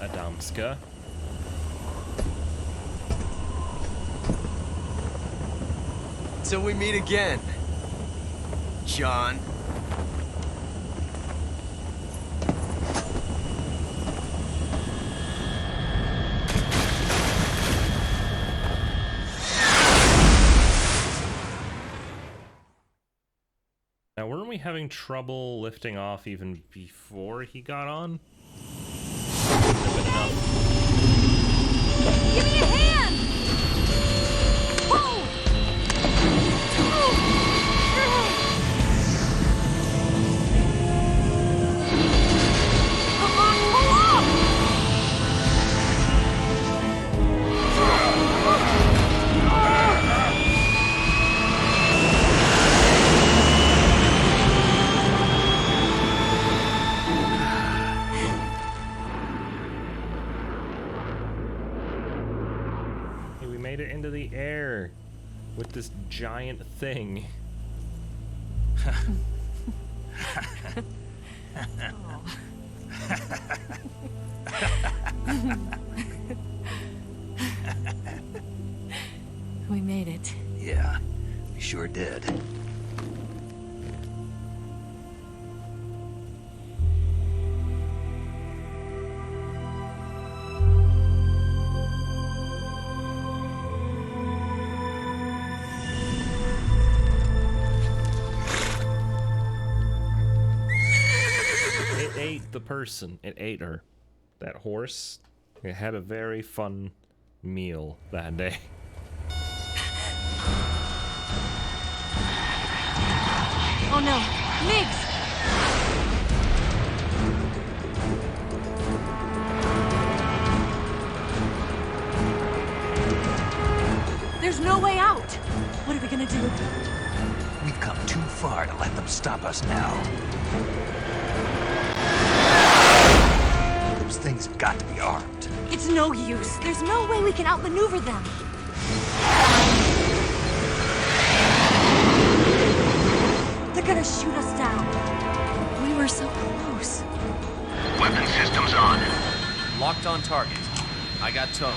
Adamska. Till we meet again, John. Now, weren't we having trouble lifting off even before he got on? Give me a hand! Whoa! Come on, pull up! Made it into the air with this giant thing. We made it. Yeah, we sure did. The person, it ate her. That horse, it had a very fun meal that day. Oh no, Migs! There's no way out! What are we gonna do? We've come too far to let them stop us now. Those things have got to be armed. It's no use. There's no way we can outmaneuver them. They're gonna shoot us down. target. I got towed.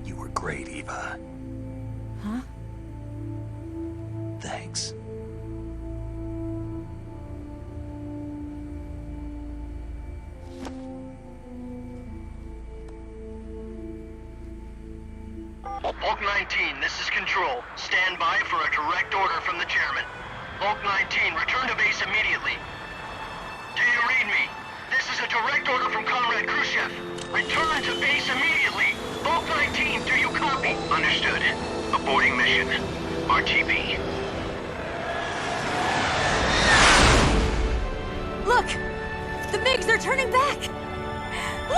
You were great, Eva. Huh? Thanks. Bulk 19, this is Control. Stand by for a direct order from the chairman. Bulk 19, return to base immediately. Do you read me? This is a direct order from Comrade Khrushchev. Return to base immediately. Bulk 19, do you copy? Understood. Aborting mission. RTB. Look! The MiGs are turning back! Woo!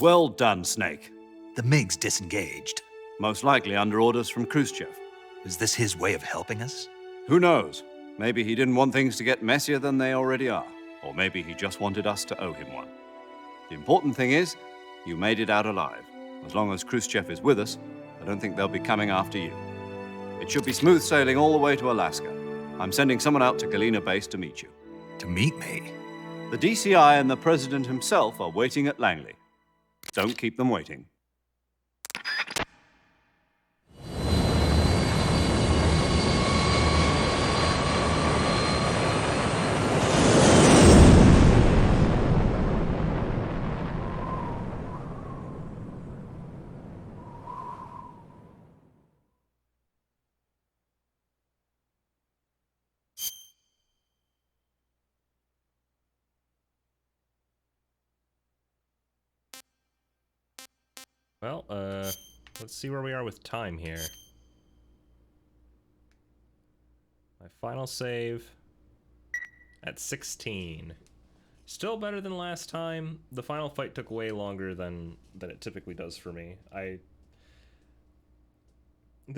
Well done, Snake. The MiGs disengaged. Most likely under orders from Khrushchev. Is this his way of helping us? Who knows? Maybe he didn't want things to get messier than they already are. Or maybe he just wanted us to owe him one. The important thing is, you made it out alive. As long as Khrushchev is with us, I don't think they'll be coming after you. It should be smooth sailing all the way to Alaska. I'm sending someone out to Galena Base to meet you. To meet me? The DCI and the President himself are waiting at Langley. Don't keep them waiting. Well, let's see where we are with time here. My final save at 16. Still better than last time. The final fight took way longer than it typically does for me. The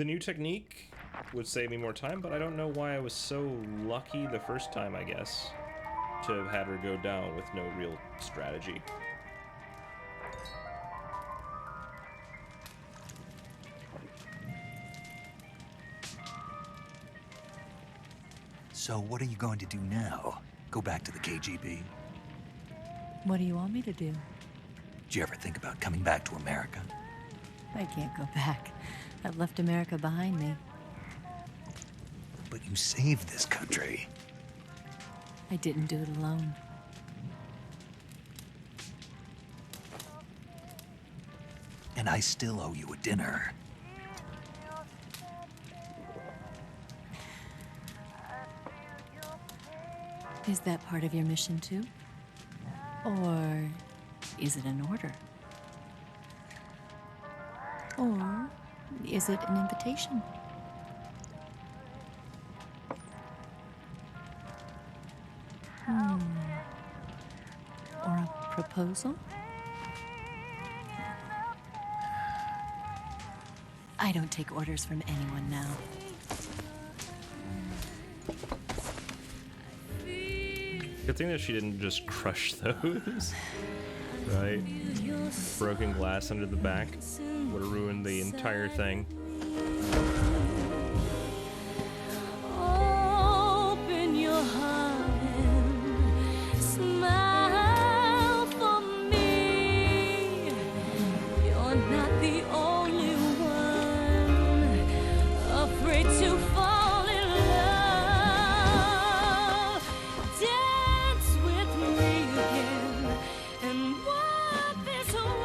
new technique would save me more time, but I don't know why I was so lucky the first time, I guess, to have had her go down with no real strategy. So what are you going to do now? Go back to the KGB? What do you want me to do? Did you ever think about coming back to America? I can't go back. I've left America behind me. But you saved this country. I didn't do it alone. And I still owe you a dinner. Is that part of your mission too? Or is it an order? Or is it an invitation? Or a proposal? I don't take orders from anyone now. Good thing that she didn't just crush those. Right? Broken glass under the back would have ruined the entire thing. Open your heart and smile for me. You're not the only one afraid to fall in love. Dance with me again and wipe this away.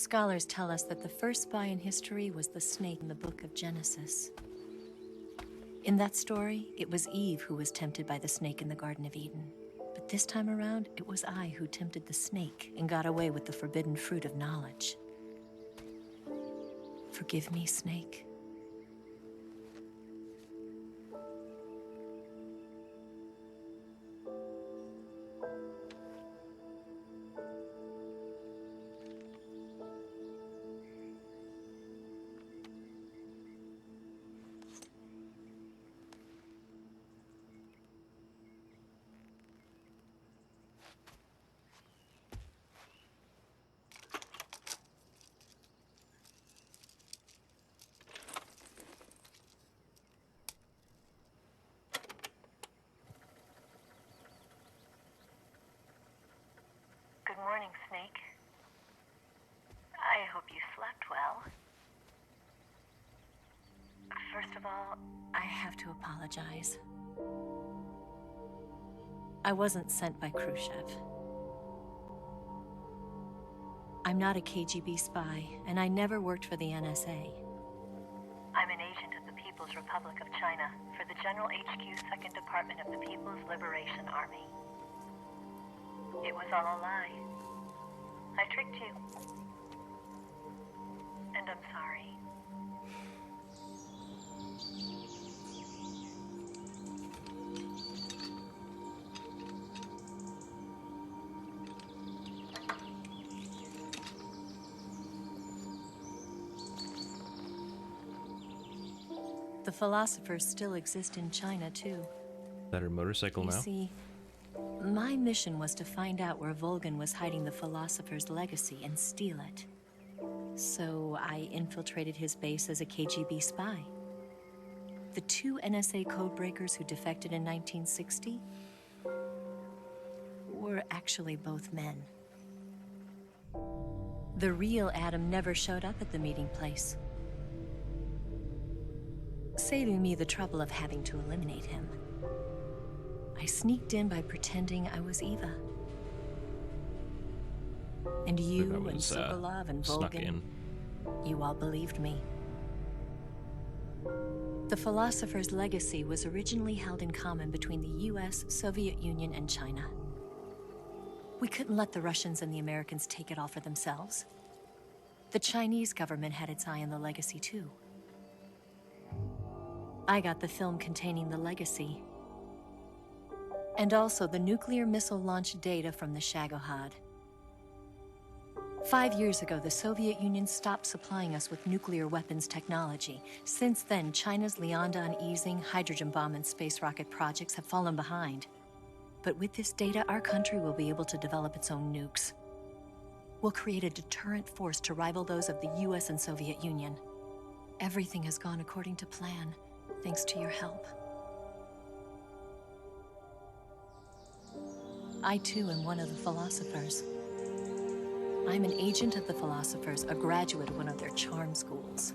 Scholars tell us that the first spy in history was the snake in the book of Genesis. In that story, it was Eve who was tempted by the snake in the Garden of Eden. But this time around, it was I who tempted the snake and got away with the forbidden fruit of knowledge. Forgive me, Snake. Good morning, Snake. I hope you slept well. First of all, I have to apologize. I wasn't sent by Khrushchev. I'm not a KGB spy, and I never worked for the NSA. I'm an agent of the People's Republic of China for the General HQ 2nd Department of the People's Liberation Army. It was all a lie. I tricked you. And I'm sorry. The philosophers still exist in China, too. Is that her motorcycle You now? see, my mission was to find out where Volgin was hiding the philosopher's legacy and steal it. So I infiltrated his base as a KGB spy. The two NSA codebreakers who defected in 1960 were actually both men. The real Adam never showed up at the meeting place, saving me the trouble of having to eliminate him. I sneaked in by pretending I was Eva. And you I and was, Sokolov and snuck Volgin, in. you all believed me. The philosopher's legacy was originally held in common between the US, Soviet Union, and China. We couldn't let the Russians and the Americans take it all for themselves. The Chinese government had its eye on the legacy too. I got the film containing the legacy, and also the nuclear missile launch data from the Shagohod. 5 years ago, the Soviet Union stopped supplying us with nuclear weapons technology. Since then, China's Liaodong easing, hydrogen bomb, and space rocket projects have fallen behind. But with this data, our country will be able to develop its own nukes. We'll create a deterrent force to rival those of the US and Soviet Union. Everything has gone according to plan, thanks to your help. I too am one of the philosophers. I'm an agent of the philosophers, a graduate of one of their charm schools.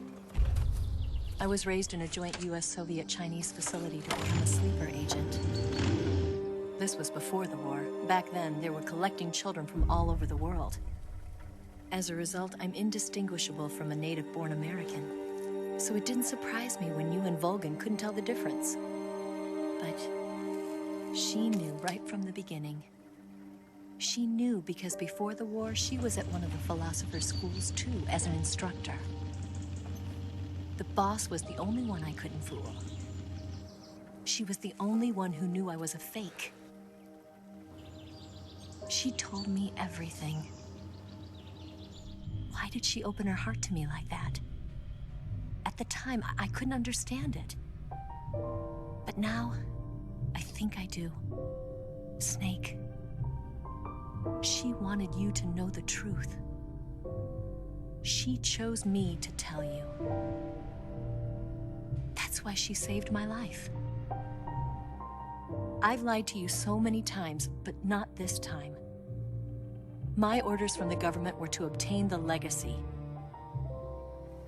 I was raised in a joint US-Soviet-Chinese facility to become a sleeper agent. This was before the war. Back then, they were collecting children from all over the world. As a result, I'm indistinguishable from a native-born American. So it didn't surprise me when you and Volgin couldn't tell the difference. But she knew right from the beginning. She knew because before the war, she was at one of the philosopher's schools too, as an instructor. The boss was the only one I couldn't fool. She was the only one who knew I was a fake. She told me everything. Why did she open her heart to me like that? At the time, I couldn't understand it. But now, I think I do. Snake. She wanted you to know the truth. She chose me to tell you. That's why she saved my life. I've lied to you so many times, but not this time. My orders from the government were to obtain the legacy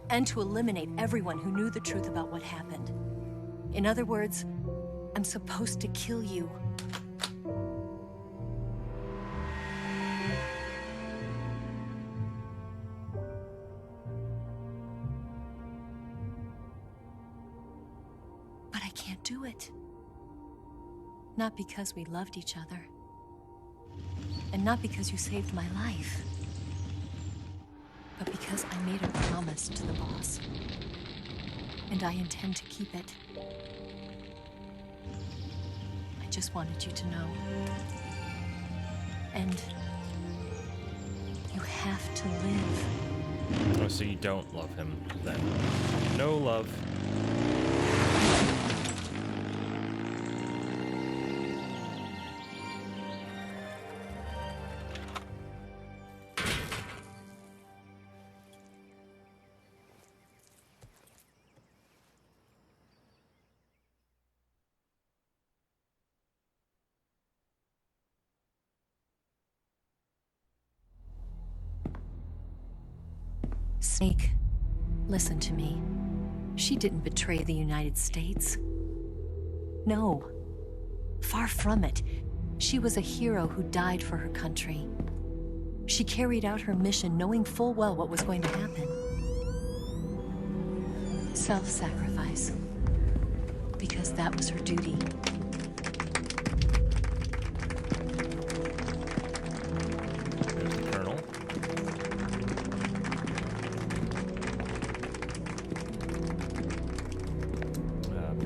and to eliminate everyone who knew the truth about what happened. In other words, I'm supposed to kill you. can't do it. Not because we loved each other. And not because you saved my life. But because I made a promise to the boss. And I intend to keep it. I just wanted you to know. And you have to live. Oh, so you don't love him then? No love. Snake, listen to me. She didn't betray the United States. No. Far from it. She was a hero who died for her country. She carried out her mission knowing full well what was going to happen. Self-sacrifice. Because that was her duty. There's the Colonel.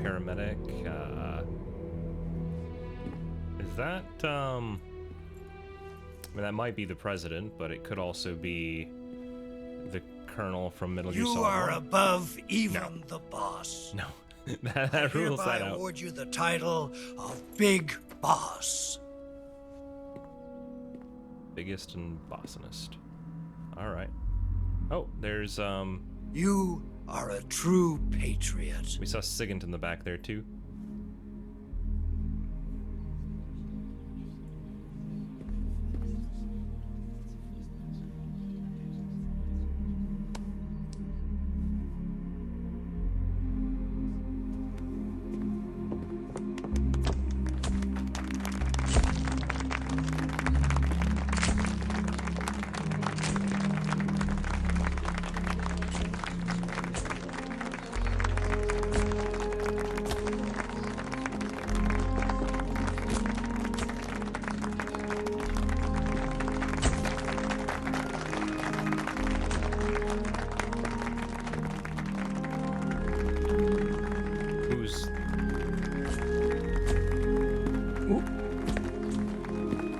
Paramedic. Is that, I mean, that might be the president, but it could also be the Colonel from Metal Gear Solid. You are above even the boss. No, that rules that I out. award you the title of Big Boss. Biggest and bossingest. All right. Oh, there's You are a true patriot. we saw Sigint in the back there too.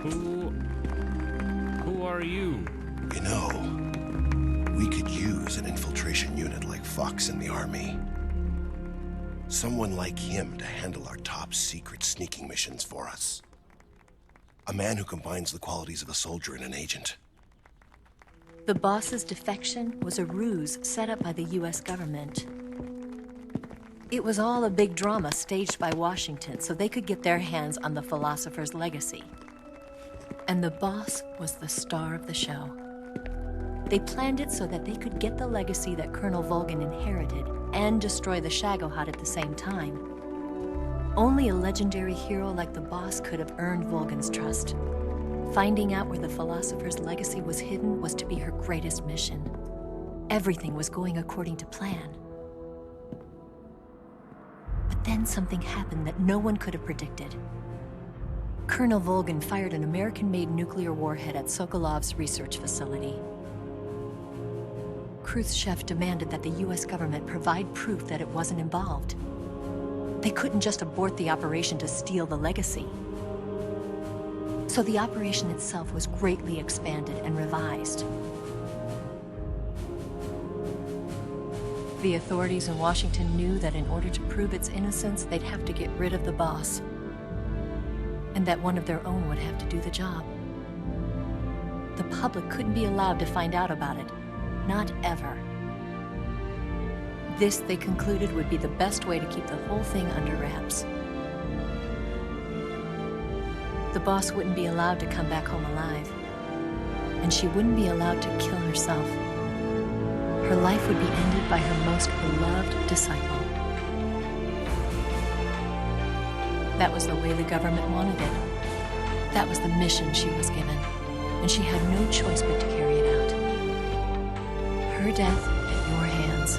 Who are you? You know, we could use an infiltration unit like Fox in the army. Someone like him to handle our top secret sneaking missions for us. A man who combines the qualities of a soldier and an agent. The boss's defection was a ruse set up by the US government. It was all a big drama staged by Washington so they could get their hands on the philosopher's legacy. And the boss was the star of the show. They planned it so that they could get the legacy that Colonel Volgin inherited and destroy the Shagohod at the same time. Only a legendary hero like the boss could have earned Volgin's trust. Finding out where the philosopher's legacy was hidden was to be her greatest mission. Everything was going according to plan. But then something happened that no one could have predicted. Colonel Volgin fired an American-made nuclear warhead at Sokolov's research facility. Khrushchev demanded that the US government provide proof that it wasn't involved. They couldn't just abort the operation to steal the legacy. So the operation itself was greatly expanded and revised. The authorities in Washington knew that in order to prove its innocence, they'd have to get rid of the boss. And that one of their own would have to do the job. The public couldn't be allowed to find out about it. Not ever. This, they concluded, would be the best way to keep the whole thing under wraps. The boss wouldn't be allowed to come back home alive. And she wouldn't be allowed to kill herself. Her life would be ended by her most beloved disciple. That was the way the government wanted it. That was the mission she was given, and she had no choice but to carry it out. Her death at your hands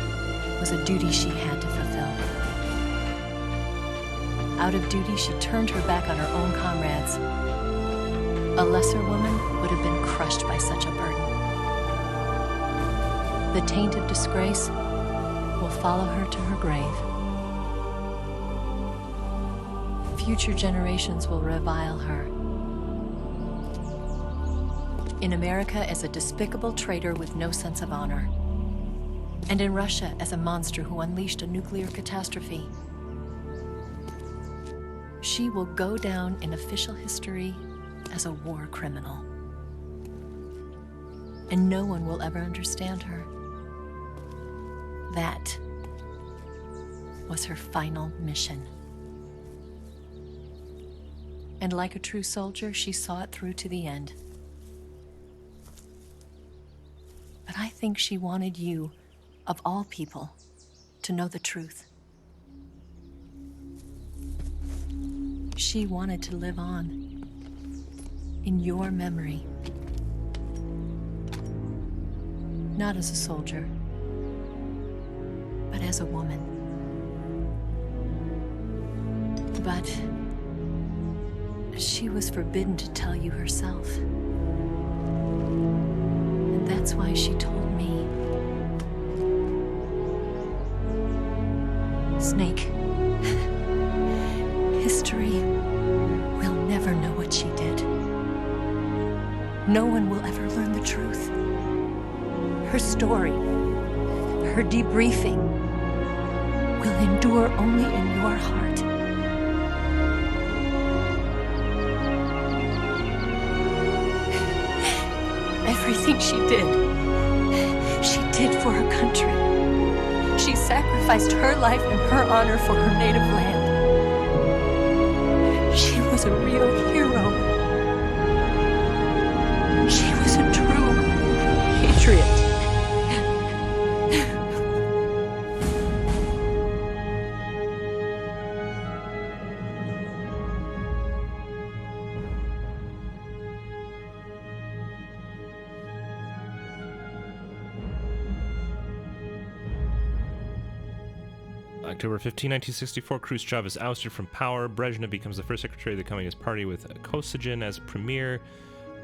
was a duty she had to fulfill. Out of duty, she turned her back on her own comrades. A lesser woman would have been crushed by such a burden. The taint of disgrace will follow her to her grave. Future generations will revile her. In America as a despicable traitor with no sense of honor. And in Russia as a monster who unleashed a nuclear catastrophe. She will go down in official history as a war criminal. And no one will ever understand her. That was her final mission. And like a true soldier, she saw it through to the end. But I think she wanted you, of all people, to know the truth. She wanted to live on in your memory. Not as a soldier, but as a woman. But she was forbidden to tell you herself. And that's why she told me. Snake, history will never know what she did. No one will ever learn the truth. Her story, her debriefing, will endure only in your heart. Everything she did for her country. She sacrificed her life and her honor for her native land. She was a real hero. She was a true patriot. October 15, 1964, Khrushchev is ousted from power. Brezhnev becomes the first secretary of the Communist Party with Kosygin as premier.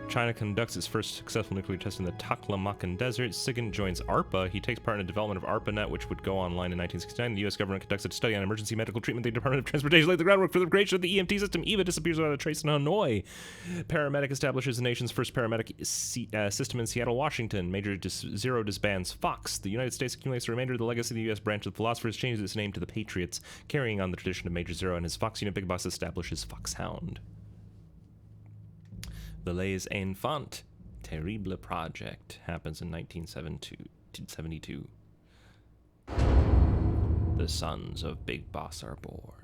China conducts its first successful nuclear test in the Taklamakan Desert. Sigin joins ARPA. He takes part in the development of ARPANET, which would go online in 1969. The U.S. government conducts a study on emergency medical treatment. The Department of Transportation laid the groundwork for the creation of the EMT system. EVA disappears without a trace in Hanoi. Paramedic establishes the nation's first paramedic system in Seattle, Washington. Major Zero disbands Fox. The United States accumulates the remainder of the legacy of the U.S. branch of the Philosophers, changes its name to the Patriots, carrying on the tradition of Major Zero, and his Fox unit Big Boss establishes Foxhound. The Les Enfants Terrible Project happens in 1972. The sons of Big Boss are born.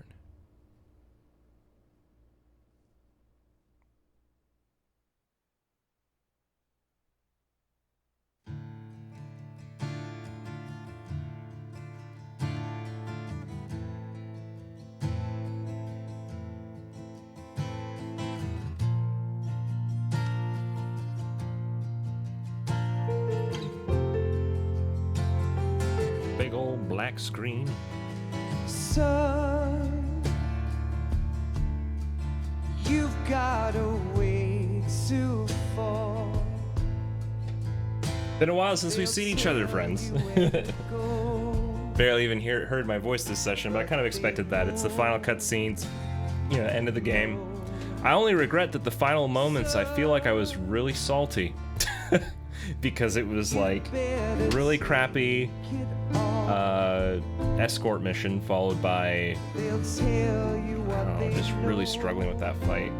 Big old black screen. Son, you've got a way to fall. Been a while since we've seen each other, friends. Barely even heard my voice this session, but I kind of expected that. It's the final cutscenes, end of the game. I only regret that the final moments, I feel like I was really salty. Because it was like really crappy escort mission followed by, I don't know, just really struggling with that fight.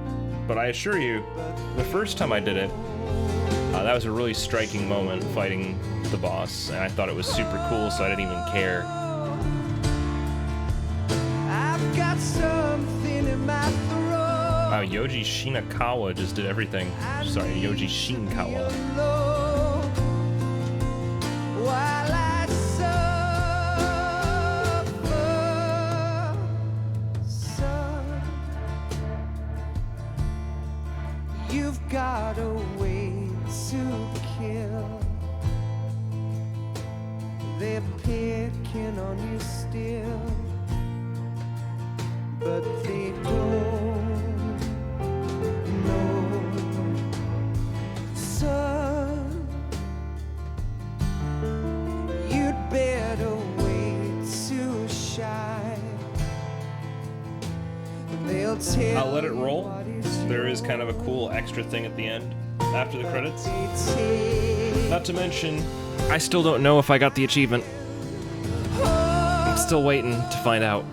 But I assure you, the first time I did it, that was a really striking moment fighting the boss, and I thought it was super cool, so I didn't even care. I've got something in my throat. Wow, Yoji Shinakawa just did everything. Sorry, Yoji Shinkawa. While I suffer, son, you've got a way to kill. They're picking on you still, but they don't know. Son, you'd better wait to shine. They'll tell I'll let it you roll. what is There is kind of a cool extra thing at the end after the credits. Not to mention, I still don't know if I got the achievement. I'm still waiting to find out.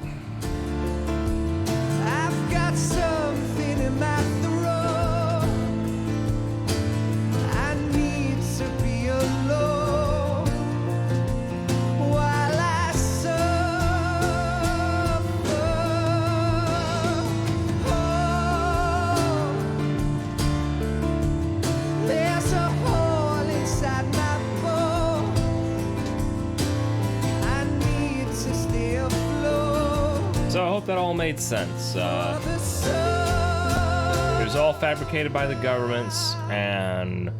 I've got something in my throat. I need to be alone while I suffer. Oh, there's a hole inside my bones. I need to stay afloat. So I hope that all made sense. It was all fabricated by the governments, and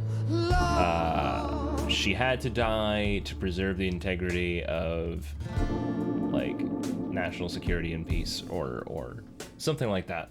she had to die to preserve the integrity of, like, national security and peace, or something like that.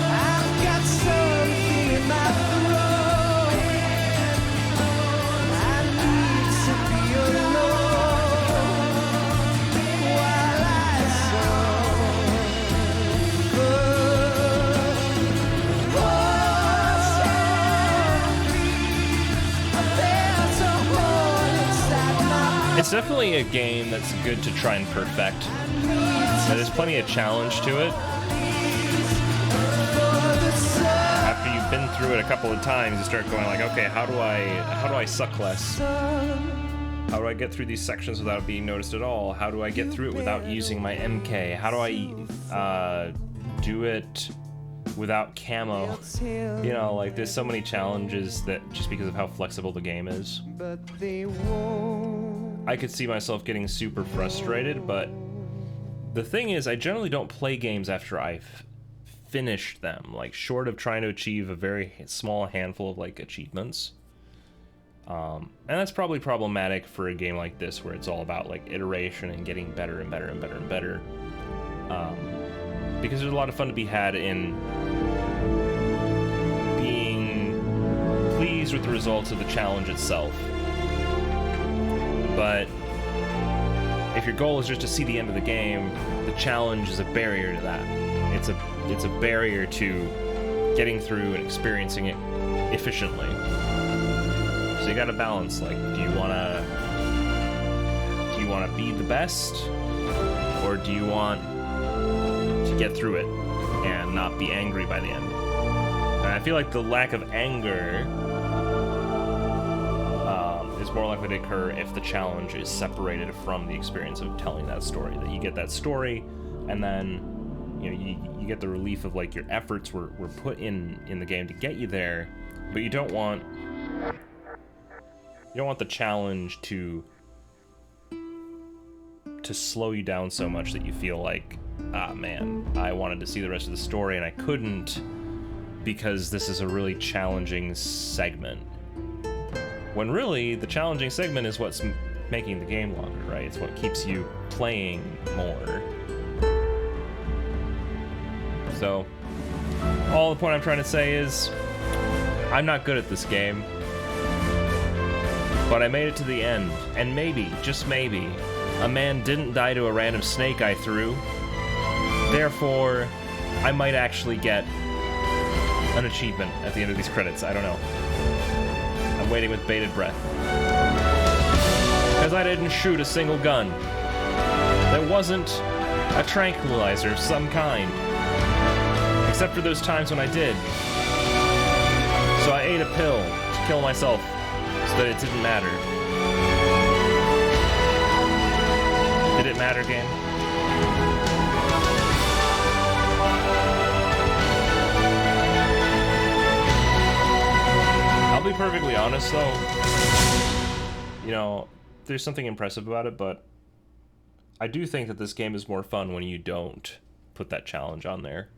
I've got something in my throat. I need to be alone while I suffer. There's a hole inside my It's definitely a game that's good to try and perfect. There's plenty of challenge to it. After you've been through it a couple of times, you start going like, okay, how do I suck less? How do I get through these sections without being noticed at all? How do I get through it without using my MK? How do I do it without camo? You know, like, there's so many challenges that just because of how flexible the game is. but they won't. I could see myself getting super frustrated, but the thing is, I generally don't play games after I've finished them, like, short of trying to achieve a very small handful of, like, achievements. And that's probably problematic for a game like this, where it's all about, like, iteration and getting better and better and better and better. Because there's a lot of fun to be had in being pleased with the results of the challenge itself. But if your goal is just to see the end of the game, the challenge is a barrier to that. It's a barrier to getting through and experiencing it efficiently. So you gotta balance, like, do you wanna be the best, or do you want to get through it and not be angry by the end? And I feel like the lack of anger is more likely to occur if the challenge is separated from the experience of telling that story. That you get that story, and then you know you get the relief of, like, your efforts were put in the game to get you there, but you don't want the challenge to slow you down so much that you feel like, ah man, I wanted to see the rest of the story and I couldn't because this is a really challenging segment. When really, the challenging segment is what's making the game longer, right? It's what keeps you playing more. So, all the point I'm trying to say is, I'm not good at this game, but I made it to the end, and maybe, just maybe, a man didn't die to a random snake I threw. Therefore, I might actually get an achievement at the end of these credits. I don't know. I'm waiting with bated breath. Because I didn't shoot a single gun. There wasn't a tranquilizer of some kind. Except for those times when I did. So I ate a pill to kill myself so that it didn't matter. Did it matter, game? I'll be perfectly honest, though. You know, there's something impressive about it, but I do think that this game is more fun when you don't put that challenge on there.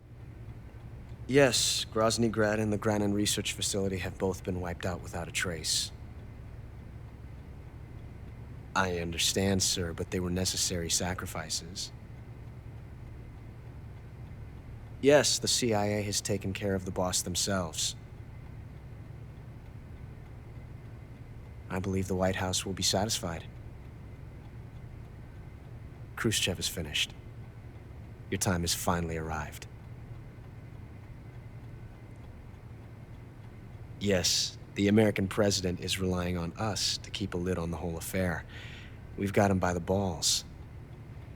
Yes, Grozny Grad and the Granin Research Facility have both been wiped out without a trace. I understand, sir, but they were necessary sacrifices. Yes, the CIA has taken care of the boss themselves. I believe the White House will be satisfied. Khrushchev is finished. Your time has finally arrived. Yes, the American president is relying on us to keep a lid on the whole affair. We've got him by the balls.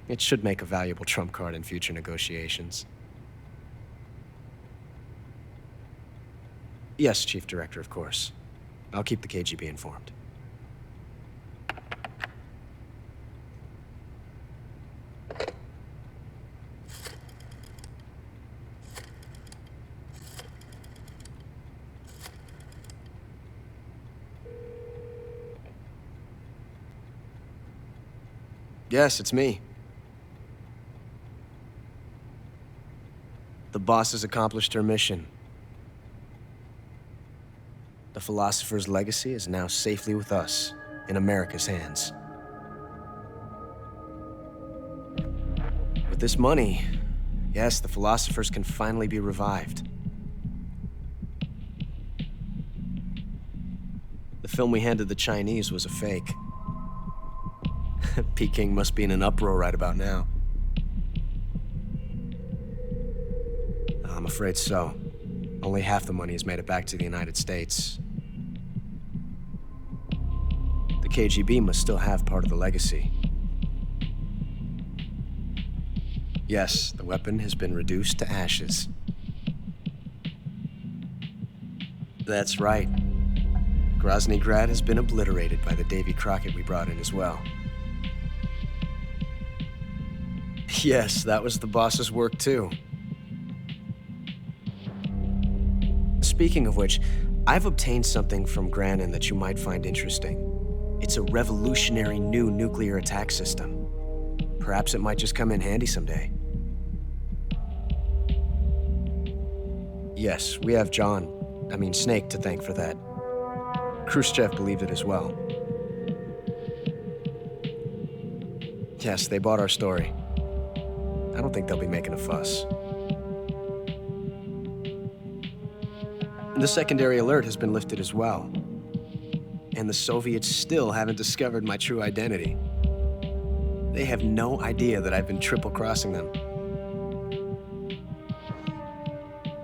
It should make a valuable trump card in future negotiations. Yes, Chief Director, of course. I'll keep the KGB informed. Yes, it's me. The boss has accomplished her mission. The philosopher's legacy is now safely with us, in America's hands. With this money, yes, the philosophers can finally be revived. The film we handed the Chinese was a fake. Peking must be in an uproar right about now. I'm afraid so. Only half the money has made it back to the United States. The KGB must still have part of the legacy. Yes, the weapon has been reduced to ashes. That's right. Grozny Grad has been obliterated by the Davy Crockett we brought in as well. Yes, that was the boss's work too. Speaking of which, I've obtained something from Granin that you might find interesting. It's a revolutionary new nuclear attack system. Perhaps it might just come in handy someday. Yes, we have Snake to thank for that. Khrushchev believed it as well. Yes, they bought our story. I don't think they'll be making a fuss. The secondary alert has been lifted as well. And the Soviets still haven't discovered my true identity. They have no idea that I've been triple-crossing them.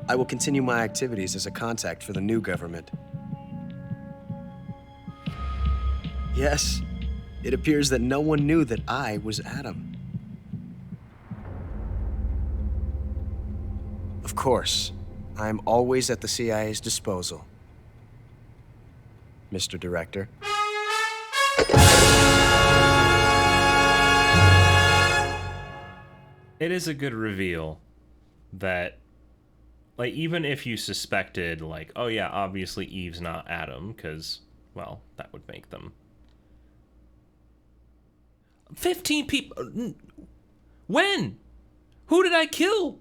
I will continue my activities as a contact for the new government. Yes, it appears that no one knew that I was Adam. Of course, I'm always at the CIA's disposal, Mr. Director. It is a good reveal that, like, even if you suspected, like, oh yeah, obviously Eve's not Adam, because, well, that would make them 15 people. When? Who did I kill?